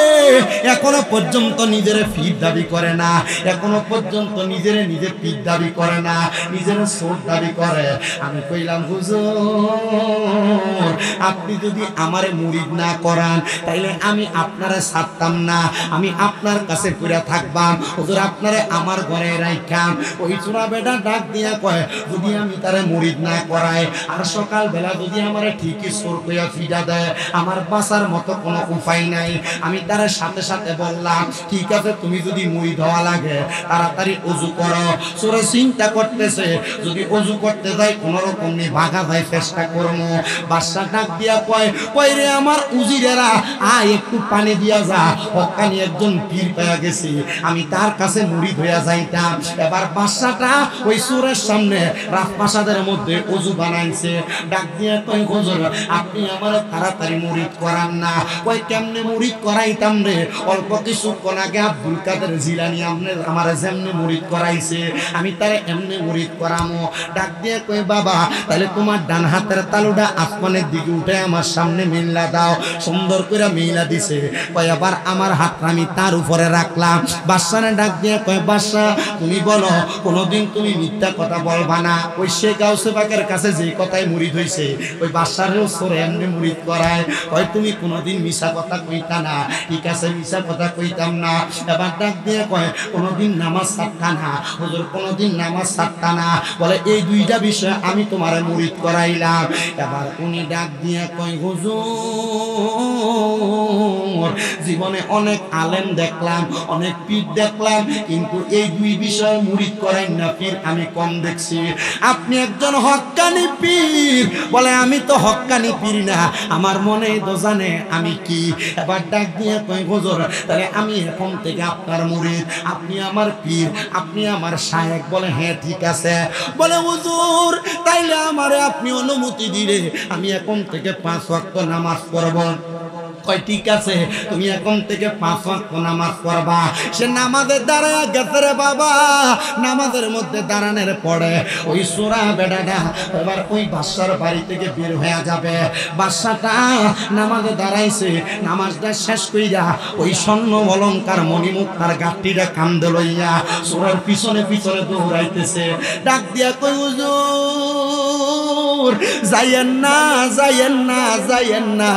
এখনো পর্যন্ত নিজের পীর দাবি করে না, এখনো পর্যন্ত নিজের পীর দাবি করে না, নিজের চোর দাবি করে। আমি কইলাম, হুজুর আপনি যদি আমারে মুরিদ না করান তাইলে আমি আপনারে ছাড়তাম না, আমি আপনার কাছে পড়ে থাকবাম। হুজুর আপনারে আমার ঘরে রাইখাম। ওই চোরা বেটা ডাক দিয়া কয়, যদি আমি তারে মুরিদ না করাই আর সকাল বেলা যদি আমারে ঠিকই চোর কইয়া ফিডা দেয়, আমার বাঁচার মতো কোনো উপায় নাই। আমি তার সাথে সাথে বললাম, ঠিক আছে তুমি যদি মুরিদ হওয়া লাগে তাড়াতাড়ি ওযু করো। চোরে চিন্তা করতেছে যদি ওযু করতে যাই কোনো রকম নি ভাগা ভাই চেষ্টা করবো। বাদশা ডাক দিয়া কয়, কই রে আমার উজিরেরা আয় একটু পানি দিয়া যা, হক্কানি একজন পীর পেয়ে গেছি, আমি তার কাছে মুরিদ হইয়া যাইতাম। এবার বাদশাটা ওই চোরের সামনে রাজপ্রাসাদের মধ্যে ওযু বানাইছে। ডাক দিয়া কয়, হুজুর আপনি আমার তাড়াতাড়ি মুরিদ করান না, না। কই কেমনে মুরিদ করাইতাম রে, অল্প কিছুক্ষণ আগে আব্দুল কাদের জিলানী আমার যেমনি মুরিদ করাইছে আমি তারে এমনি মুরিদ করামো। ডাক দিয়ে কই বাবা তাহলে তোমার ডান হাতের তালুটা আসমানের দিকে উঠে আমার সামনে মিল্লা দাও। সুন্দর করে মিলা দিছে। কয় আবার আমার হাতটা আমি তার উপরে রাখলাম। বাদশারে ডাক দিয়ে কয় বাদশা তুমি বলো কোনোদিন তুমি মিথ্যা কথা বলবা না। ওই শেখ গাউসে পাকের কাছে যে কথাই মুরিদ হইছে ওই বাদশারেও সরে এমনি মুরিদ করায়। কয় তুমি কোনোদিন মিছা কথা কইতা না। ঠিক আছে মিছা কথা কইতাম না। এবার ডাক দিয়ে কয় কোনোদিন নামাজ ছাড়তা না। হুজুর কোনোদিন নামাজ ছাড়তা না। বলে এই দুইটা বিষয় আমি তোমারে মুরিদ করাইলাম। এবার উনি ডাক দিয়ে কয় হুজুর জীবনে অনেক আলেম দেখলাম, অনেক পীর দেখলাম, কিন্তু এই দুই বিষয় মুরিদ করাই না পীর আমি কম দেখছি। আপনি একজন হক্কানি পীর। বলে আমি তো হক্কানি পীর না, আমার মনে তো জানে আমি কি। এবার ডাক দিয়ে কয় হুজুর তাহলে আমি এখন থেকে আপনার মুরিদ, আপনি আমার পীর, আপনি আমার শায়েখ। বলে হ্যাঁ ঠিক আছে। বলে হুজুর তাইলে আমারে আপনি অনুমতি দিলে আমি এখন থেকে 5 ওয়াক্ত নামাজ পড়ব। কয় ঠিক আছে তুমি এখন থেকে 5 ওয়াক্ত নামাজ পড়বা। সে নামাজের দাঁড়ায় গেছে রে বাবা। নামাজের মধ্যে দাঁড়ানোর পরে ওই সোরা বেটাটা এবার ওই বাদশার বাড়ি থেকে বের হয়ে যাবে। বাদশাটা নামাজে দাঁড়াইছে, নামাজটা শেষ কইরা ওই স্বর্ণ অলংকার মণিমুক্তার গাঁটটিটা কান্দে লইয়া সোরার পিছনে পিছনে দৌড়াইতেছে। ডাক দিয়া কই হুজুর যাইয়েন না, যাইয়েন না, যাইয়েন না।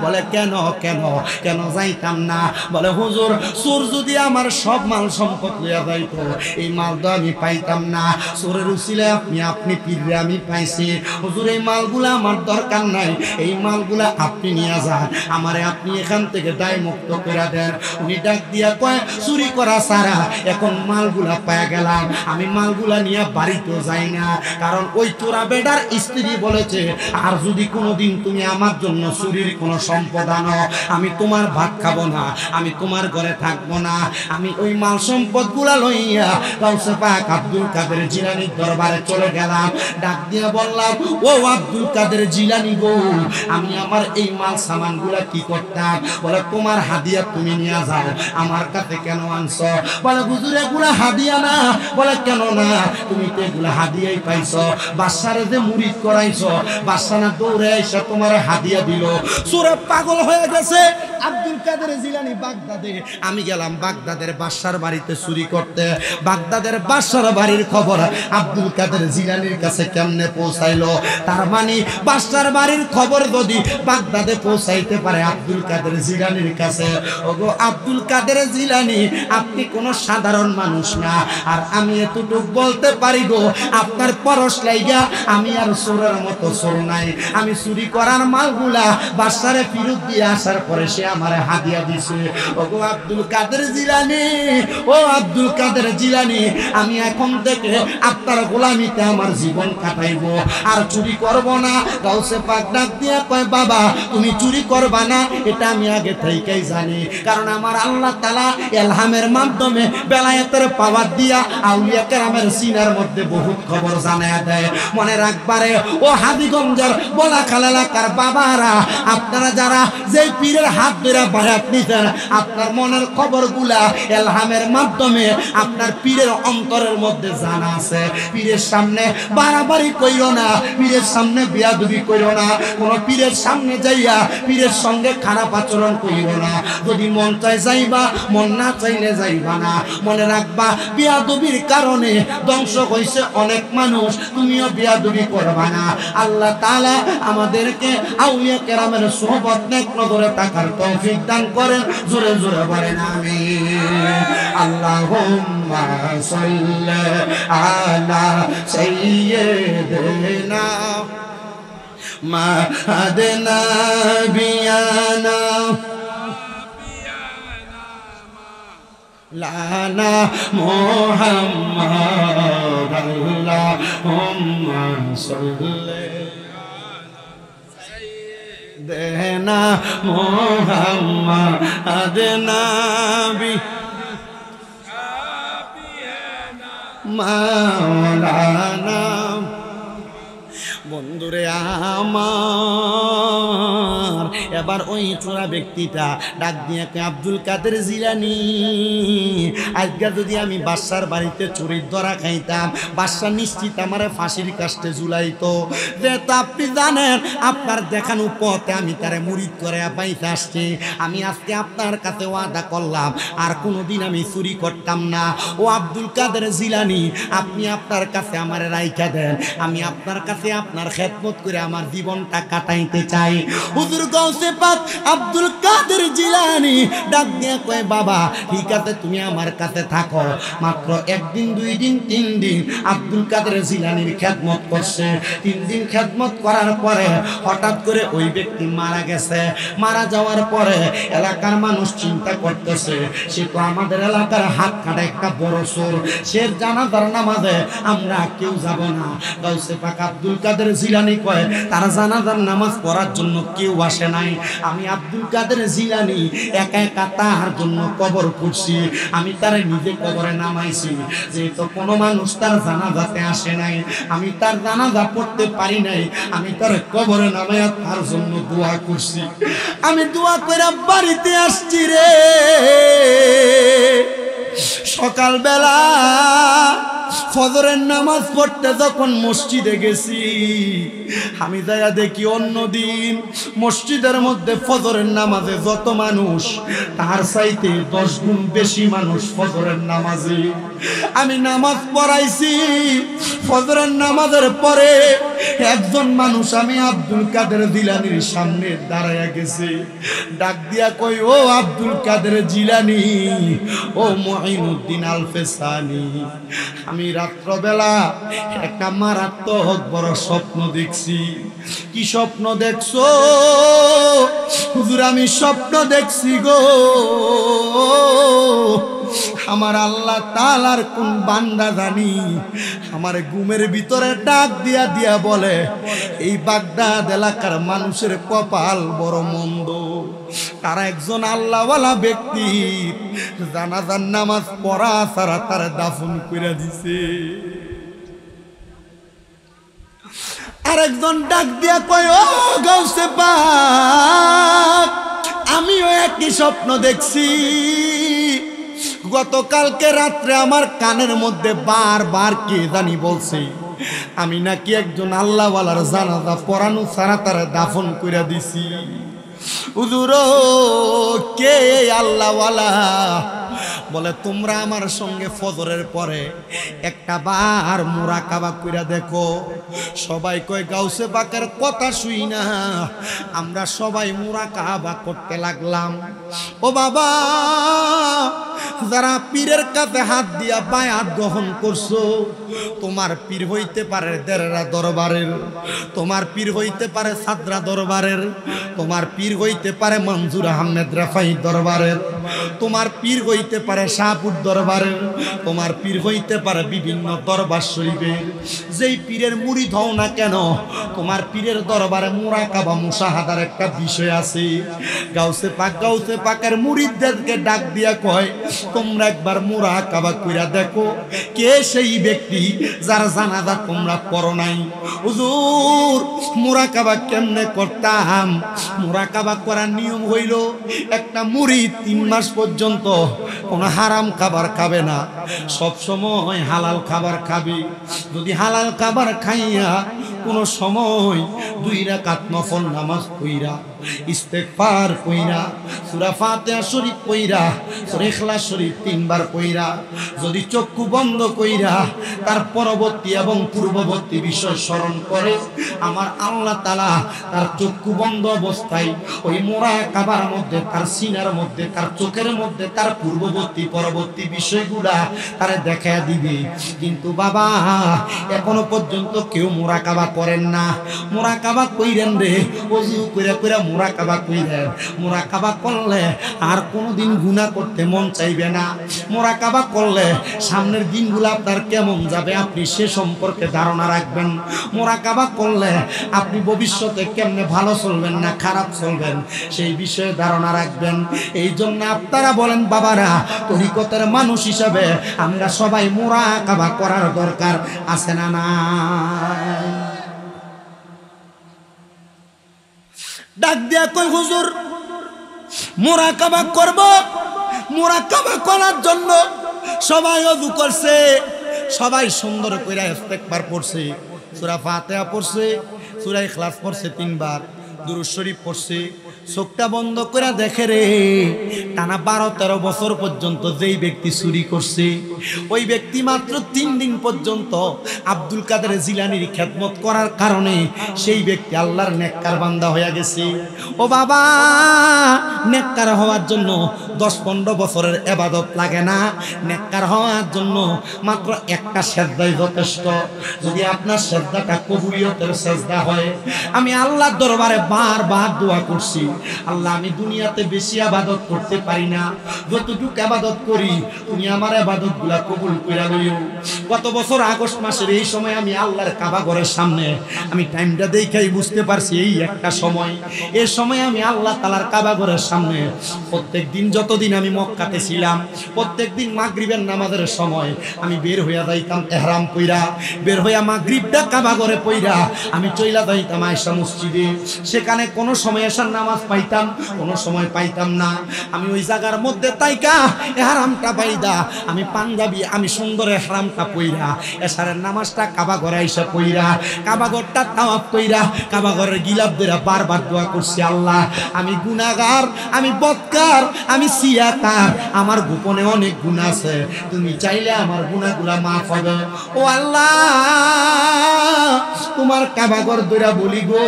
বলে কেন কেন কেন যাইতাম না? বলে হুজুর চোর যদি আমার সব মাল সম্পদ লইয়া যাইতো এই মাল তো আমি পাইতাম না। চোরের উসিলে আপনি পীররে আমি পাইছি। হুজুর এই মালগুলা আমার দরকার নাই, এই মালগুলা আপনি নিয়ে যান, আমারে আপনি এখান থেকে দায় মুক্ত করে দেন। উনি ডাক দিয়া কয় চুরি করা সারা এখন মালগুলা পায়া গেলাম, আমি মালগুলা নিয়ে বাড়িতেও যাই না। কারণ ওই চোরা বেটার স্ত্রী বলেছে আর যদি কোনোদিন তুমি আমার জন্য চুরির কোনো সম্পদ আনো আমি তোমার ভাত খাবো না, আমি তোমার ঘরে থাকবো না। আমি ওই মাল সম্পদ গুলা লইয়া গাউসে পাক আব্দুল কাদের জিলানীর দরবারে চলে গেলাম। ডাক দিয়ে বললাম ও আব্দুল কাদের জিলানী গো আমি আমার এই মাল সামান গুলা কি করতাম? বলে তোমার হাদিয়া তুমি নিয়ে যাও, আমার কাছে কেন আনছো? বলে হুজুর এগুলা হাদিয়া না। বলে কেন না? তুমি তো এগুলা হাদিয়াই পাইছো, বাদশারে যে মুরিদ করাইছো, বাদশা না দৌড়ে এসে তোমার হাদিয়া দিল। সুরে পাগল হয়ে গেছে আব্দুল কাদের জিলানী বাগদাদে। আমি গেলাম বাগদাদের বাদশার বাড়িতে চুরি করতে। বাগদাদের বাদশার বাড়ির খবর আব্দুল কাদের জিলানীর কাছে কেমনে পৌঁছাইলো? তার মানে বাদশার বাড়ির খবর যদি বাগদাদে পৌঁছাইতে পারে আব্দুল কাদের জিলানীর কাছে, ওগো আব্দুল কাদের জিলানী আপনি কোনো সাধারণ মানুষ না। আর আমি এতটুক বলতে পারি গো আপনার পরশ লাইগা আমি আর চোরের মতো চোর নাই। আমি চুরি করার মালগুলা বাদশারে ফেরত দিয়ে আসার পরে সে আমারে হাদিয়া দিছে। ওগো আব্দুল কাদের জিলানী, ও আব্দুল কাদের জিলানী আমি এখন থেকে আপনার গোলামিতে আমার জীবন কাটাইবো, আর চুরি করব না। গাউসে পাক ডাক দিয়ে কয় বাবা তুমি চুরি করবা না এটা আমি আগে থেকেই জানি, কারণ আমার আল্লাহ তাআলা ইলহামের মাধ্যমে বেলায়েতের পাওয়ার দিয়া আউলিয়া কেরামের সিনার মধ্যে বহুত খবর জানায়া দেয়। মনে রাখবারে ও হাদিগঞ্জের বলাখাল এলাকার বাবারা আপনারা যারা যে পীরের হাত ধরে বায়াত নিতেন আপনার মনের খবরগুলা ইলহামের মাধ্যমে আপনার পীরের অন্তরের মধ্যে জানা আছে। পীরের সামনে বাড়াবাড়ি কইরো না, পীরের সামনে বেয়াদবি কইরো না, কোন পীরের সামনে যাইয়া পীরের সঙ্গে খারাপ আচরণ কইরো না। যদি মন চায় যাইবা, মন না চাইলে যাইবা না। মনে রাখবা বেয়াদবির কারণে ধ্বংস হইছে অনেক মানুষ, তুমিও বেয়াদবি করবা না। আল্লাহ তাআলা আমাদেরকে আউলিয়া কেরামের সোহবত নেক নজরে তাকার তৌফিক দান করেন। জোরে জোরে বলেন আমিন। আল্লাহুম্মা সাল্লি আলা সাইয়্যিদিনা মাহাদিনা বিয়ানা লানা মুহাম্মাদ আল্লাহুম্মা সাল্লি দেনা মুহাম্মাদ নবী মাওলানা। বন্ধুরে আমার এবার ওই চোরা ব্যক্তিটা ডাক দিয়ে কয়, আব্দুল কাদের জিলানী, আজকে যদি আমি বাদশার বাড়িতে চুরির ধরা খাইতাম, বাদশা নিশ্চিত আমারে ফাঁসির কাস্টে ঝুলাইতো। যেহেতু আপনি জানেন আপনার দেখানো পথে আমি তারে মুরিদ করে পাইতে আসছি, আমি আজকে আপনার কাছে ওয়াদা করলাম আর কোনোদিন আমি চুরি করতাম না। ও আব্দুল কাদের জিলানী, আপনি আপনার কাছে আমারে রাইখা দেন, আমি আপনার কাছে আপনার খেদমত করে আমার জীবনটা কাটাইতে চাই। হুজুর গাউসে পাক আব্দুল কাদের জিলানী ডাক দিয়ে কয়, বাবা ঠিক আছে তুমি আমার কাছে থাকো। মাত্র একদিন, 2 দিন, 3 দিন আব্দুল কাদের জিলানীর খেদমত করছে। 3 দিন খেদমত করার পরে হঠাৎ করে ওই ব্যক্তি মারা গেছে। মারা যাওয়ার পরে এলাকার মানুষ চিন্তা করতেছে, সে তো আমাদের এলাকার হাত কাটা একটা বড় চোর, সে জানাজার নামাজে আমরা কেউ যাব না। গাউসে পাক আব্দুল কাদের জিলানী কয়, তারা জানাজার নামাজ পড়ার জন্য কেউ আসে নাই, আমি আব্দুল কাদের জিলানী একা একা তার জন্য কবর করছি, আমি তারে নিজে কবরে নামাইছি। যেহেতু কোনো মানুষ তার জানাজাতে আসে নাই, আমি তার জানাজা পড়তে পারি নাই, আমি তার কবরে নামাইয়া তার জন্য দোয়া করছি। আমি দোয়া করে বাড়িতে আসছি রে। সকালবেলা ফজরের নামাজ পড়তে যখন মসজিদে গেছি, আমি যাইয়া দেখি অন্যদিন মসজিদের মধ্যে ফজরের নামাজে যত মানুষ, তার চাইতে 10 গুণ বেশি মানুষ ফজরের নামাজে। আমি নামাজ পড়াইছি, ফজরের নামাজের পরে একজন মানুষ আমি আব্দুল কাদের জিলানীর সামনে দাঁড়াইয়া গেছে, ডাক দিয়া কই, ও আব্দুল কাদের জিলানী, ও মুঈনুদ্দিন আল ফেসানি, আমি রাত্রবেলা একটা মারাত্মক বড় স্বপ্ন দেখছি। কি স্বপ্ন দেখছো? হুজুর আমি স্বপ্ন দেখছি গো, আমার আল্লাহ তাআলার কোন বান্দা জানি আমার ঘুমের ভিতরে ডাক দিয়া দিয়া বলে, এই বাগদাদ এলাকার মানুষের কপাল বড় মন্দ, তারা একজন আল্লাহওয়ালা ব্যক্তি জানাজার নামাজ পড়া ছাড়া তারা দাফন করে দিছে। আরেকজন ডাক দিয়া কয়, ও গাউসে পাক, আমিও একই স্বপ্ন দেখছি। গতকালকে রাত্রে আমার কানের মধ্যে বারবার কে জানি বলছে, আমি নাকি একজন আল্লাহওয়ালার জানাজা পড়ানো ছাড়া তারা দাফন করে দিছি। হুজুর কে আল্লাহওয়ালা? বলে, তোমরা আমার সঙ্গে ফজরের পরে একটা বার মুরাকাবা কইরা দেখো। সবাই কয়, গাউসে পাকের কথা শুই না, আমরা সবাই মুরাকাবা করতে লাগলাম। ও বাবা, যারা পীরের কাছে হাত দিয়া বায়াত গ্রহণ করছো, তোমার পীর হইতে পারে দেড়রা দরবারের, তোমার পীর হইতে পারে সাদরা দরবারের, তোমার পীর হইতে পারে মনজুর আহমেদ রাফাই দরবারের, তোমার পীর হইতে পারে শাহপুর দরবারের, তোমার পীর হইতে পারে বিভিন্ন দরবার শরীফের। যেই পীরের মুরিদ হও না কেন, তোমার পীরের দরবারে মুরাকাবা মুশাহাদার একটা বিষয় আছে। গাউসে পাকের মুরিদদেরকে ডাক দিয়া কয়, তোমরা একবার মুরাকাবা কইরা দেখো, কে সেই ব্যক্তি যার জানাজা তোমরা পড়ো নাই। হুজুর মুরাকাবা কেমনে করতাম? মুরাকাবা করার নিয়ম হইল, একটা মুরিদ 3 মাস পর্যন্ত কোনো হারাম খাবার খাবে না, সব সময় হালাল খাবার খাবে। যদি হালাল খাবার খাইয়া কোনো সময় 2 রাকাত নফল নামাজ পড়া, ইস্তেগফার পড়া, সূরা ফাতিহা শরীফ পড়া, সূরা ইখলাস শরীফ 3 বার পড়া, যদি চক্ষু বন্ধ কইরা তার পরবর্তী এবং পূর্ববর্তী বিষয় স্মরণ করে, আমার আল্লাহ তাআলা তার চক্ষু বন্ধ অবস্থায় ওই মুরাকাবার মধ্যে, তার সিনার মধ্যে, তার চোখের মধ্যে তার পূর্ববর্তী পরবর্তী বিষয়গুলা তারে দেখায়া দিবে। কিন্তু বাবা, এখনো পর্যন্ত কেউ মুরাকাবা করেন না। মুরাকাবা কইরেন রে, ওযু কইরা কইরা মুরাকাবা কইরেন। মুরাকাবা করলে আর কোনোদিন গুনাহ করতে মন চাইবে না। মুরাকাবা করলে সামনের দিনগুলো আপনার কেমন যাবে আপনি সে সম্পর্কে ধারণা রাখবেন। মুরাকাবা করলে আপনি ভবিষ্যতে কেমনে ভালো চলবেন না খারাপ চলবেন সেই বিষয়ে ধারণা রাখবেন। এই জন্য আপনারা বলেন বাবারা, তরিকতের মানুষ হিসাবে আমরা সবাই মুরাকাবা করার দরকার আছে না? না ডাক দিয়া কই হুজুর মুরাকাবা করব, মুরাকাবা করার জন্য সবাই ওযু করছে, সবাই সুন্দর কইরা ইস্তেগফার পড়ছে, সূরা ফাতিহা পড়ছে, সূরা ইখলাস পড়ছে 3 বার, দুরূদ শরীফ পড়ছে। চোখটা বন্ধ করে দেখে রে, টানা 12-13 বছর পর্যন্ত যেই ব্যক্তি চুরি করছে ওই ব্যক্তি মাত্র 3 দিন পর্যন্ত আব্দুল কাদের জিলানীর খেদমত করার কারণে সেই ব্যক্তি আল্লাহর নেককার বান্দা হয়ে গেছে। ও বাবা, নেককার হওয়ার জন্য 10-15 বছরের ইবাদত লাগে না, নেককার হওয়ার জন্য মাত্র একটা সেজদাই যথেষ্ট। যদি আপনার সেজদাটা কবুলিয়তের সেজদা হয়, আমি আল্লাহর দরবারে বারবার দোয়া করছি, আল্লাহ আমি দুনিয়াতে বেশি ইবাদত করতে পারি না, যতটুকু ইবাদত করি তুমি আমার ইবাদতগুলা কবুল কইরা লইও। গত বছর আগস্ট মাসের এই সময় আমি আল্লাহর কাবা ঘরের সামনে, আমি টাইমটা দেখাই বুঝতে পারছি এই একটা সময়, এই সময় আমি আল্লাহ তাআলার কাবা ঘরের সামনে প্রত্যেকদিন যতদিন আমি মক্কাতে ছিলাম প্রত্যেকদিন মাগরিবের নামাজের সময় আমি বের হইয়া যাইতাম ইহরাম কইরা, বের হইয়া মাগরিবটা কাবা ঘরে পইরা আমি চইলা যাইতাম আয়েশা মসজিদে। সেখানে কোনো সময় এশার নামাজ পাইতাম, কোনো সময় পাইতাম না। আমি ওই জায়গার মধ্যে তাইকা ইহরামটা বাইদা আমি পাঞ্জাবি, আমি সুন্দর ইহরামটা পইরা এশারের নামাজটা কাবা ঘরে আইসা পইরা কাবা ঘরটা তাওয়াফ কইরা কাবা ঘরের গিলাফ দিয়া বারবার দোয়া করছি, আল্লাহ আমি গুনাহগার, আমি বদকার, আমি সিয়াকার, আমার গোপনে অনেক গুনাহ আছে, তুমি চাইলে আমার গুনাহগুলা মাফ হবে। ও আল্লাহ, তোমার কাবা ঘর দইরা বলি গো,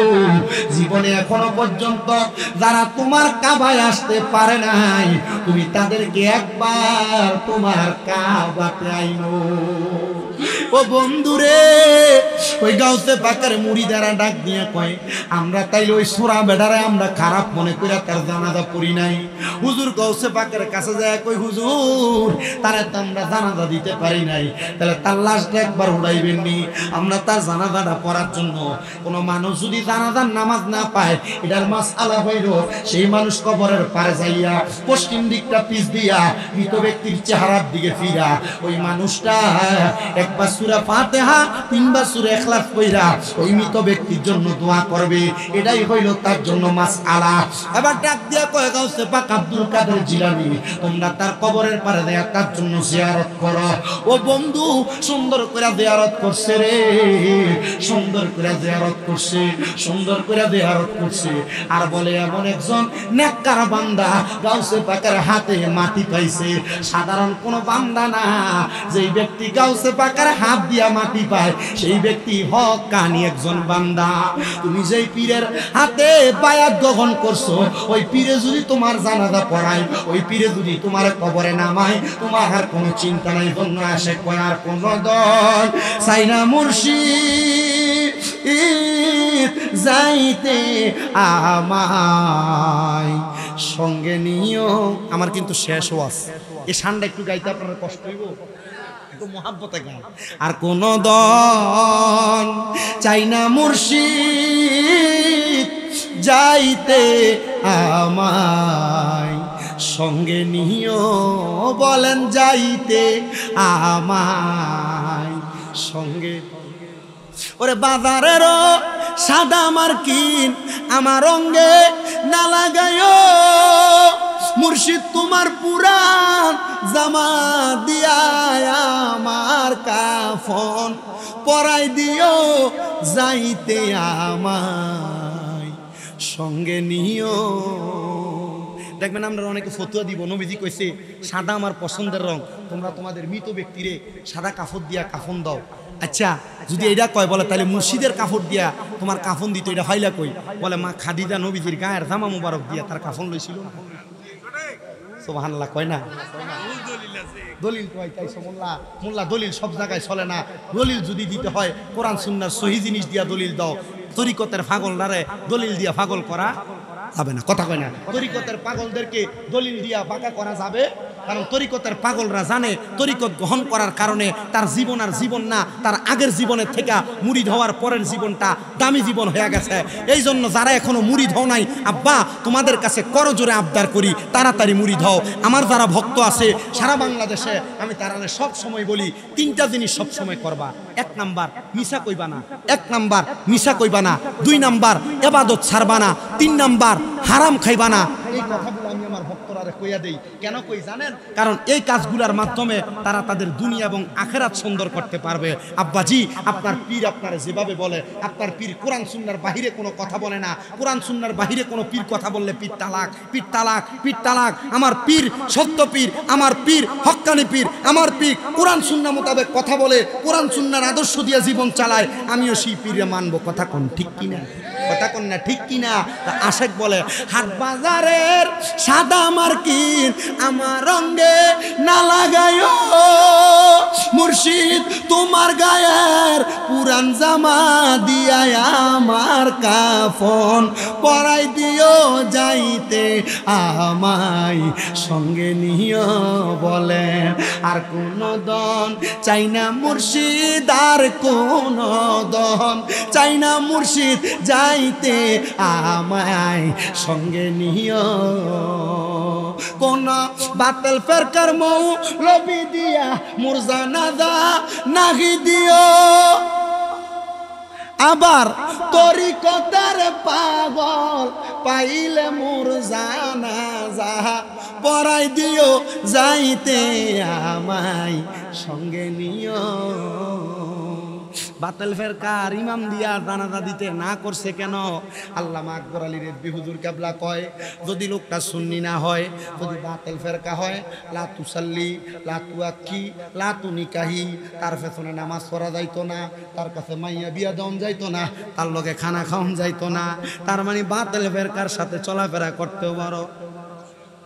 জীবনে এখনো পর্যন্ত যারা তোমার কাবায় আসতে পারে নাই তুমি তাদেরকে একবার তোমার কাবাতে আইনো। ও বন্ধুরে, ওই গাউসে পাকের মুরিদারা ডাক দিয়ে কয়, আমরা তাইলে ওই সোরা বেডারে আমরা খারাপ মনে কইরা তার জানাজা পড়ি নাই। হুজুর গাউসে পাকের কাছে যায় কই, হুজুর তারে তো আমরা জানাজা দিতে পারি নাই, তাহলে তার লাশটা একবার উড়াইবেন নি, আমরা তার জানাজাটা পড়ার জন্য। কোনো মানুষ যদি জানাজার নামাজ না পায়, এটার মাসআলা হইল সেই মানুষ কবরের পারে যাইয়া পশ্চিম দিকটা পিছ দিয়া মৃত ব্যক্তির চেহারার দিকে ফিরা ওই মানুষটা একবার সূরা ফাতিহা 3 বার সূরা ইখলাস পড়া ওই মৃত ব্যক্তির জন্য দোয়া করবে, এটাই হইল তার জন্য মাসআলা। এবার ডাক দিয়া কয়, গাউসে পাক আব্দুল কাদের জিলানী, তোমরা তার কবরের পারে যাইয়া তার জন্য জিয়ারত করো। ও বন্ধু, সুন্দর করে জিয়ারত করছে রে, সুন্দর করে জিয়ারত করছে, সুন্দর করে জিয়ারত করছে। আর বলে এমন একজন নেককার বান্দা গাউসে পাকের হাতে মাটি পাইছে, সাধারণ কোন বান্দা না। যেই ব্যক্তি গাউসে পাকের হাত দিয়া মাটি পায় সেই ব্যক্তি হক্কানি একজন বান্দা। তুমি যেই পীরের হাতে বায়াত গ্রহণ করছো, ওই পীরে যদি তোমার জানাজা পড়ায়, ওই পীরে যদি তোমার কবরে নামায়, তোমার আর কোনো চিন্তা নাই। জন্য আসে কয়ার কোন দল সাইনা মুর্শিদ যাইতে আমায় সঙ্গে নিও। আমার কিন্তু শেষ ওয়াজ, এই শানটা একটু গাইতে আপনার কষ্ট হইব, একটু মহাব্বতে গান। আর কোন দল চাই না মুর্শিদ যাইতে আমায় সঙ্গে নিও, বলেন যাইতে আমায় সঙ্গে। ওরে বাজারেরও সাদা মার্কিন আমার অঙ্গে না লাগায়ো, মুর্শিদ তোমার পুরান জামা দিয়া আমার কাফন পরাই দিও, যাইতে আমায় সঙ্গে নিও। দেখবেন আমরা অনেকে ফতুয়া দিব, নবীজি কইছে সাদা আমার পছন্দের রং, তোমরা তোমাদের মৃত ব্যক্তিরে সাদা কাপড় দিয়া কাফন দাও। আচ্ছা, যদি এটা কয় বলে তাহলে মুর্শিদের কাপড় দিয়া তোমার কাফন দিত, এটা ফাইলা কই? বলে মা খাদিজা নবীজির গায়ের জামা মুবারক দিয়া তার কাফন লইছিল না। সুবহানাল্লাহ কয় না? দলিল কয় তাই মোল্লা, মোল্লা দলিল সব জায়গায় চলে না। দলিল যদি দিতে হয় কোরআন সুন্নাহর সহি জিনিস দিয়া দলিল দাও। তরিকতের পাগলদারে দলিল দিয়া পাগল করা যাবে না, কথা কয় না? তরিকতের পাগলদেরকে দলিল দিয়া বাঁকা করা যাবে কারণ তরিকতের পাগলরা জানে তরিকত গ্রহণ করার কারণে তার জীবন আর জীবন না, তার আগের জীবনের থেকে মুরিদ হওয়ার পরের জীবনটা দামি জীবন হয়ে গেছে। এই জন্য যারা এখনো মুরিদ হও নাই, আব্বা তোমাদের কাছে করজোরে আবদার করি তাড়াতাড়ি মুরিদ হও। আমার যারা ভক্ত আছে সারা বাংলাদেশে, আমি তারা সব সময় বলি 3টা জিনিস সব সময় করবা। 1 নাম্বার মিশা কইবা না, 1 নাম্বার মিশা কইবা না, 2 নাম্বার ইবাদত ছাড়বা না, 3 নাম্বার হারাম খাইবা না। এই কথাগুলো আমি আমার ভক্তরা কইয়া দেই। কেন কই জানেন? কারণ এই কাজগুলোর মাধ্যমে তারা তাদের দুনিয়া এবং আখেরাত সুন্দর করতে পারবে। আব্বাজি আপনার পীর আপনার যেভাবে বলে, আপনার পীর কোরআন সুন্নাহর বাহিরে কোনো কথা বলে না। কোরআন সুন্নাহর বাহিরে কোনো পীর কথা বললে পীর তালাক, পীর তালাক, পীর তালাক। আমার পীর সত্য পীর, আমার পীর হক্কানি পীর, আমার পীর কোরআন সুন্নাহ মোতাবেক কথা বলে, কোরআন সুন্নাহর আদর্শ দিয়ে জীবন চালায়। আমিও সেই পীরে মানবো। কথা কোন ঠিক কিনা? কথা কোন না ঠিক কিনা? আশেক বলে হাট বাজারের সাদা মার্কিন আমার রঙে না লাগায়ো, মুর্শিদ তোমার গায়ের পুরান জামা দিয়া আমার কাফন পরাই দিও, যাইতে আমায় সঙ্গে নিও বলে। আর কোন দন চাই না মুর্শিদ, আর কোন দন চাই না মুর্শিদ, যাইতে আমায় সঙ্গে নিও। কোন বাতিল ফেরকার মৌ লবি দিয়া মুরজানাদা নাহি দিও, আবার তরিকতার পাগল পাইলে মুরজানাজা পরাই দিও, যাইতে আমায় সঙ্গে নিও। বাতিল ফেরকার ইমাম দিয়া জানাজা দিতে না করছে কেন? আল্লামা আকবর আলী রেজভী হুজুর কেবলা কয়, যদি লোকটা সুন্নি না হয়, যদি বাতিল ফেরকা হয়, লা তুসাল্লি লা তুয়াক্কি লা তুনিকাহি, তার পেছনে নামাজ পড়া যাইতো না, তার কাছে মাইয়া বিয়া দেওয়া যাইতো না, তার লগে খানা খাওয়ান যাইতো না। তার মানে বাতিল ফেরকার সাথে চলাফেরা করতেও পারো।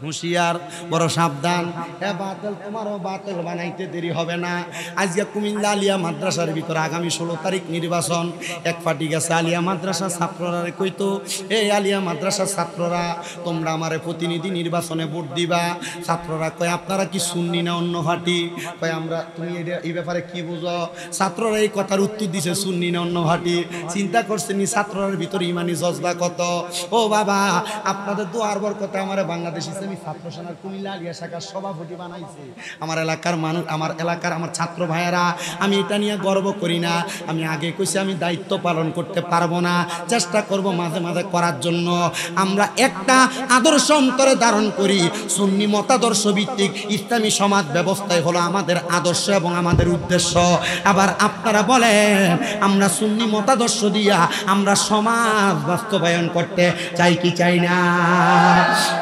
হুঁশিয়ার, বড় সাবধান। বাতিল তোমারও বাতিল বানাইতে দেরি হবে না। আজকে কুমিল্লা আলিয়া মাদ্রাসার ভিতরে আগামী 16 তারিখ নির্বাচন। এক পার্টি গেছে আলিয়া মাদ্রাসার ছাত্ররা কইতো, এই আলিয়া মাদ্রাসার ছাত্ররা তোমরা আমারে প্রতিনিধি নির্বাচনে ভোট দিবা। ছাত্ররা কয় আপনারা কি সুন্নি না অন্য পার্টি? কয় আমরা। তুমি এই ব্যাপারে কি বুঝো? ছাত্ররা এই কথার উত্তর দিছে সুন্নি না অন্য পার্টি। চিন্তা করছেন ছাত্রদের ভিতরে ইমানি জজবা কত? ও বাবা, আপনাদের দোয়ার বরকতে আমারে বাংলাদেশ ইসলামী ছাত্র সেনার কুমিল্লা আলিয়া শাখার সভাপতি বানাইছে আমার এলাকার মানুষ, আমার এলাকার আমার ছাত্র ভাইয়েরা। আমি এটা নিয়ে গর্ব করি না। আমি আগে কইছি আমি দায়িত্ব পালন করতে পারবো না, চেষ্টা করব মাঝে মাঝে করার জন্য। আমরা একটা আদর্শ অন্তরে ধারণ করি, সুন্নি মতাদর্শ ভিত্তিক ইসলামী সমাজ ব্যবস্থায় হলো আমাদের আদর্শ এবং আমাদের উদ্দেশ্য। আবার আপনারা বলেন আমরা সুন্নি মতাদর্শ দিয়া আমরা সমাজ বাস্তবায়ন করতে চাই কি চাই না?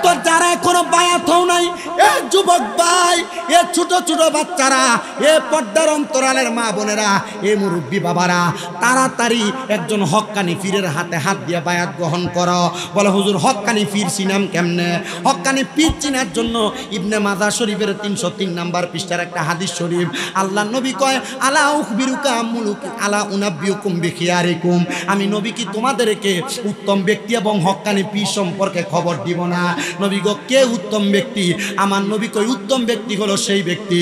তো যারা এখনো বায়াত হও নাই, এ যুবক ভাই, এ ছোট ছোট বাচ্চারা, এ পর্দার অন্তরালের মা বোনেরা, এ মুরব্বী বাবারা, তাড়াতাড়ি একজন হক্কানি পীরের হাতে হাত দিয়ে বায়াত গ্রহণ করো। বলে হুজুর হক্কানি পীর চিনাম কেমনে? হক্কানি পীর চিনার জন্য ইবনে মাজাহ শরীফের 303 নাম্বার পৃষ্ঠার একটা হাদিস শরীফ, আল্লাহ নবী কয় আলা উখবিরুকা মুলুক আলা উনাব্বিউকুম বিখিয়ারিকুম, আমি নবী কি তোমাদেরকে উত্তম ব্যক্তি এবং হক্কানি পীর সম্পর্কে খবর দিব না? নবী গো কে উত্তম ব্যক্তি? আমার নবী কই উত্তম ব্যক্তি হলো সেই ব্যক্তি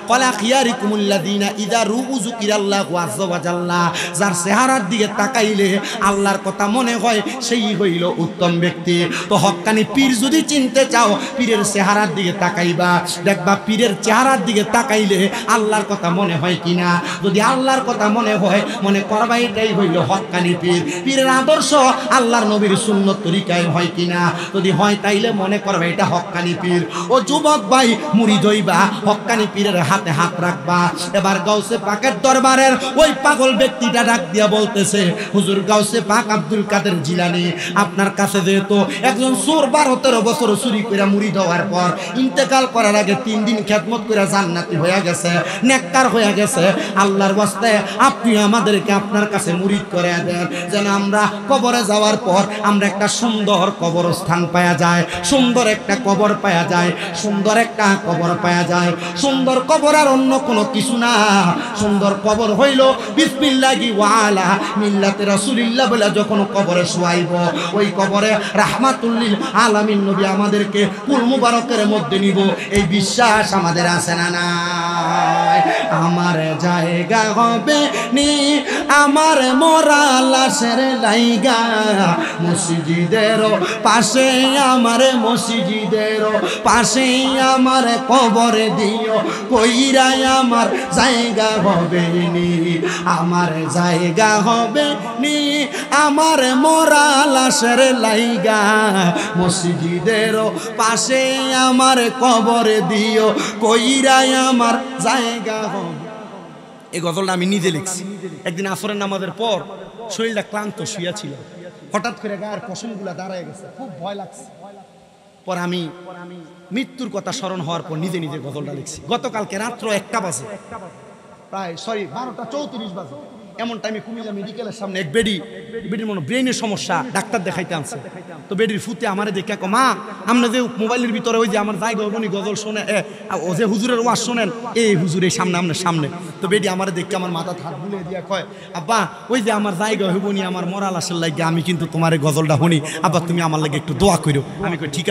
কলা খিয়ারিকুমুল্লাযিনা ইযা রুউ যুকিরাল্লাহু আযজা ওয়া জাল্লা, যার চেহারার দিকে তাকাইলে আল্লাহর কথা মনে হয় সেই হইল উত্তম ব্যক্তি। তো হক্কানি পীর যদি চিনতে চাও, পীরের চেহারার দিকে তাকাইবা, দেখবা পীরের চেহারার দিকে তাকাইলে আল্লাহর কথা মনে হয় কিনা। যদি আল্লাহর কথা মনে হয়, মনে করবা এটাই হইল হক্কানি পীর। পীরের আদর্শ আল্লাহর নবীর সুন্নত তরিকায় হয় কিনা, যদি হয় তাইলে মনে করবে এটা হক্কানি পীর। ও যুবক ভাই, মুরিদ হইবা, হক্কানি পীরের হাতে হাত রাখবা। এবার গাউসে পাকের দরবারের ওই পাগল ব্যক্তিটা ডাক দিয়া বলতেছে, হুজুর গাউসে পাক আব্দুল কাদের জিলানী, আপনার কাছে যেহেতু একজন চোর 12-13 বছর চুরি করে মুরিদ হওয়ার পর ইন্তেকাল করার আগে 3 দিন খেদমত করে জান্নাতি হয়ে গেছে, নেককার হয়ে গেছে, আল্লাহর ওয়াস্তে আপনি আমাদেরকে আপনার কাছে মুরিদ করে দেন, যেন আমরা কবরে যাওয়ার পর আমরা একটা সুন্দর কবরস্থান পাওয়া যায়, সুন্দর একটা কবর পাওয়া যায়, সুন্দর একটা কবর পাওয়া যায়। সুন্দর কবর আর অন্য কোনো কিছু না, সুন্দর কবর হইল বিসমিল্লাহি ওয়া আলা মিল্লাতে রাসূলিল্লাহ বলে যখন কবরে শোয়াইব, ওই কবরে রাহমাতুল লিল আলামিন নবী আমাদেরকে কুল মুবারকের মধ্যে নিব, এই বিশ্বাস আমাদের আছে না নাই? আমার জায়গা হবে নি আমার মরা লাশের লাইগা, মসজিদের পাশে আমার মসজিদের পাশে আমার কবর দিও, কইরাই আমার জায়গা হবে নি, আমার জায়গা হবে নি আমার মরা লাশের লাইগা, মসজিদের পাশে আমার কবর দিও, কইরাই আমার জায়গা হবে। এই গজলটা আমি নিজে লিখছি। একদিন আসরের নামাজের পর শরীরটা ক্লান্ত শুয়ে ছিল, হঠাৎ করে গায়ের পশমগুলা দাঁড়ায় গেছে, খুব ভয় লাগছে। পর আমি মৃত্যুর কথা স্মরণ হওয়ার পর নিজে নিজে গজলটা লিখছি। গতকালকে রাত্র 1টা বাজে, প্রায় 12:34 বাজে, এমন টাইমে কুমিল্লা মেডিকেলের সামনে এক বেডির মনে ব্রেনের সমস্যা, ডাক্তার দেখাইতে আনছে। তো বেডির ফুতে আমারে দেখে মা আমরা যে মোবাইলের ভিতরে ওই যে আমার জায়গা হবনি গজল শোনে, ও যে হুজুরের ওয়াজ শোনেন, এই হুজুর এই সামনে আপনার সামনে। তো বেডি আমারে দেখে আমার মাথা হাত বুলিয়ে দিয়া কয়, আব্বা ওই যে আমার জায়গা হবনি আমার মরা লাশের লাগে, আমি কিন্তু তোমার এই গজলটা শুনি, আব্বা তুমি আমার লাগে একটু দোয়া করো। আমি কই ঠিক আছে।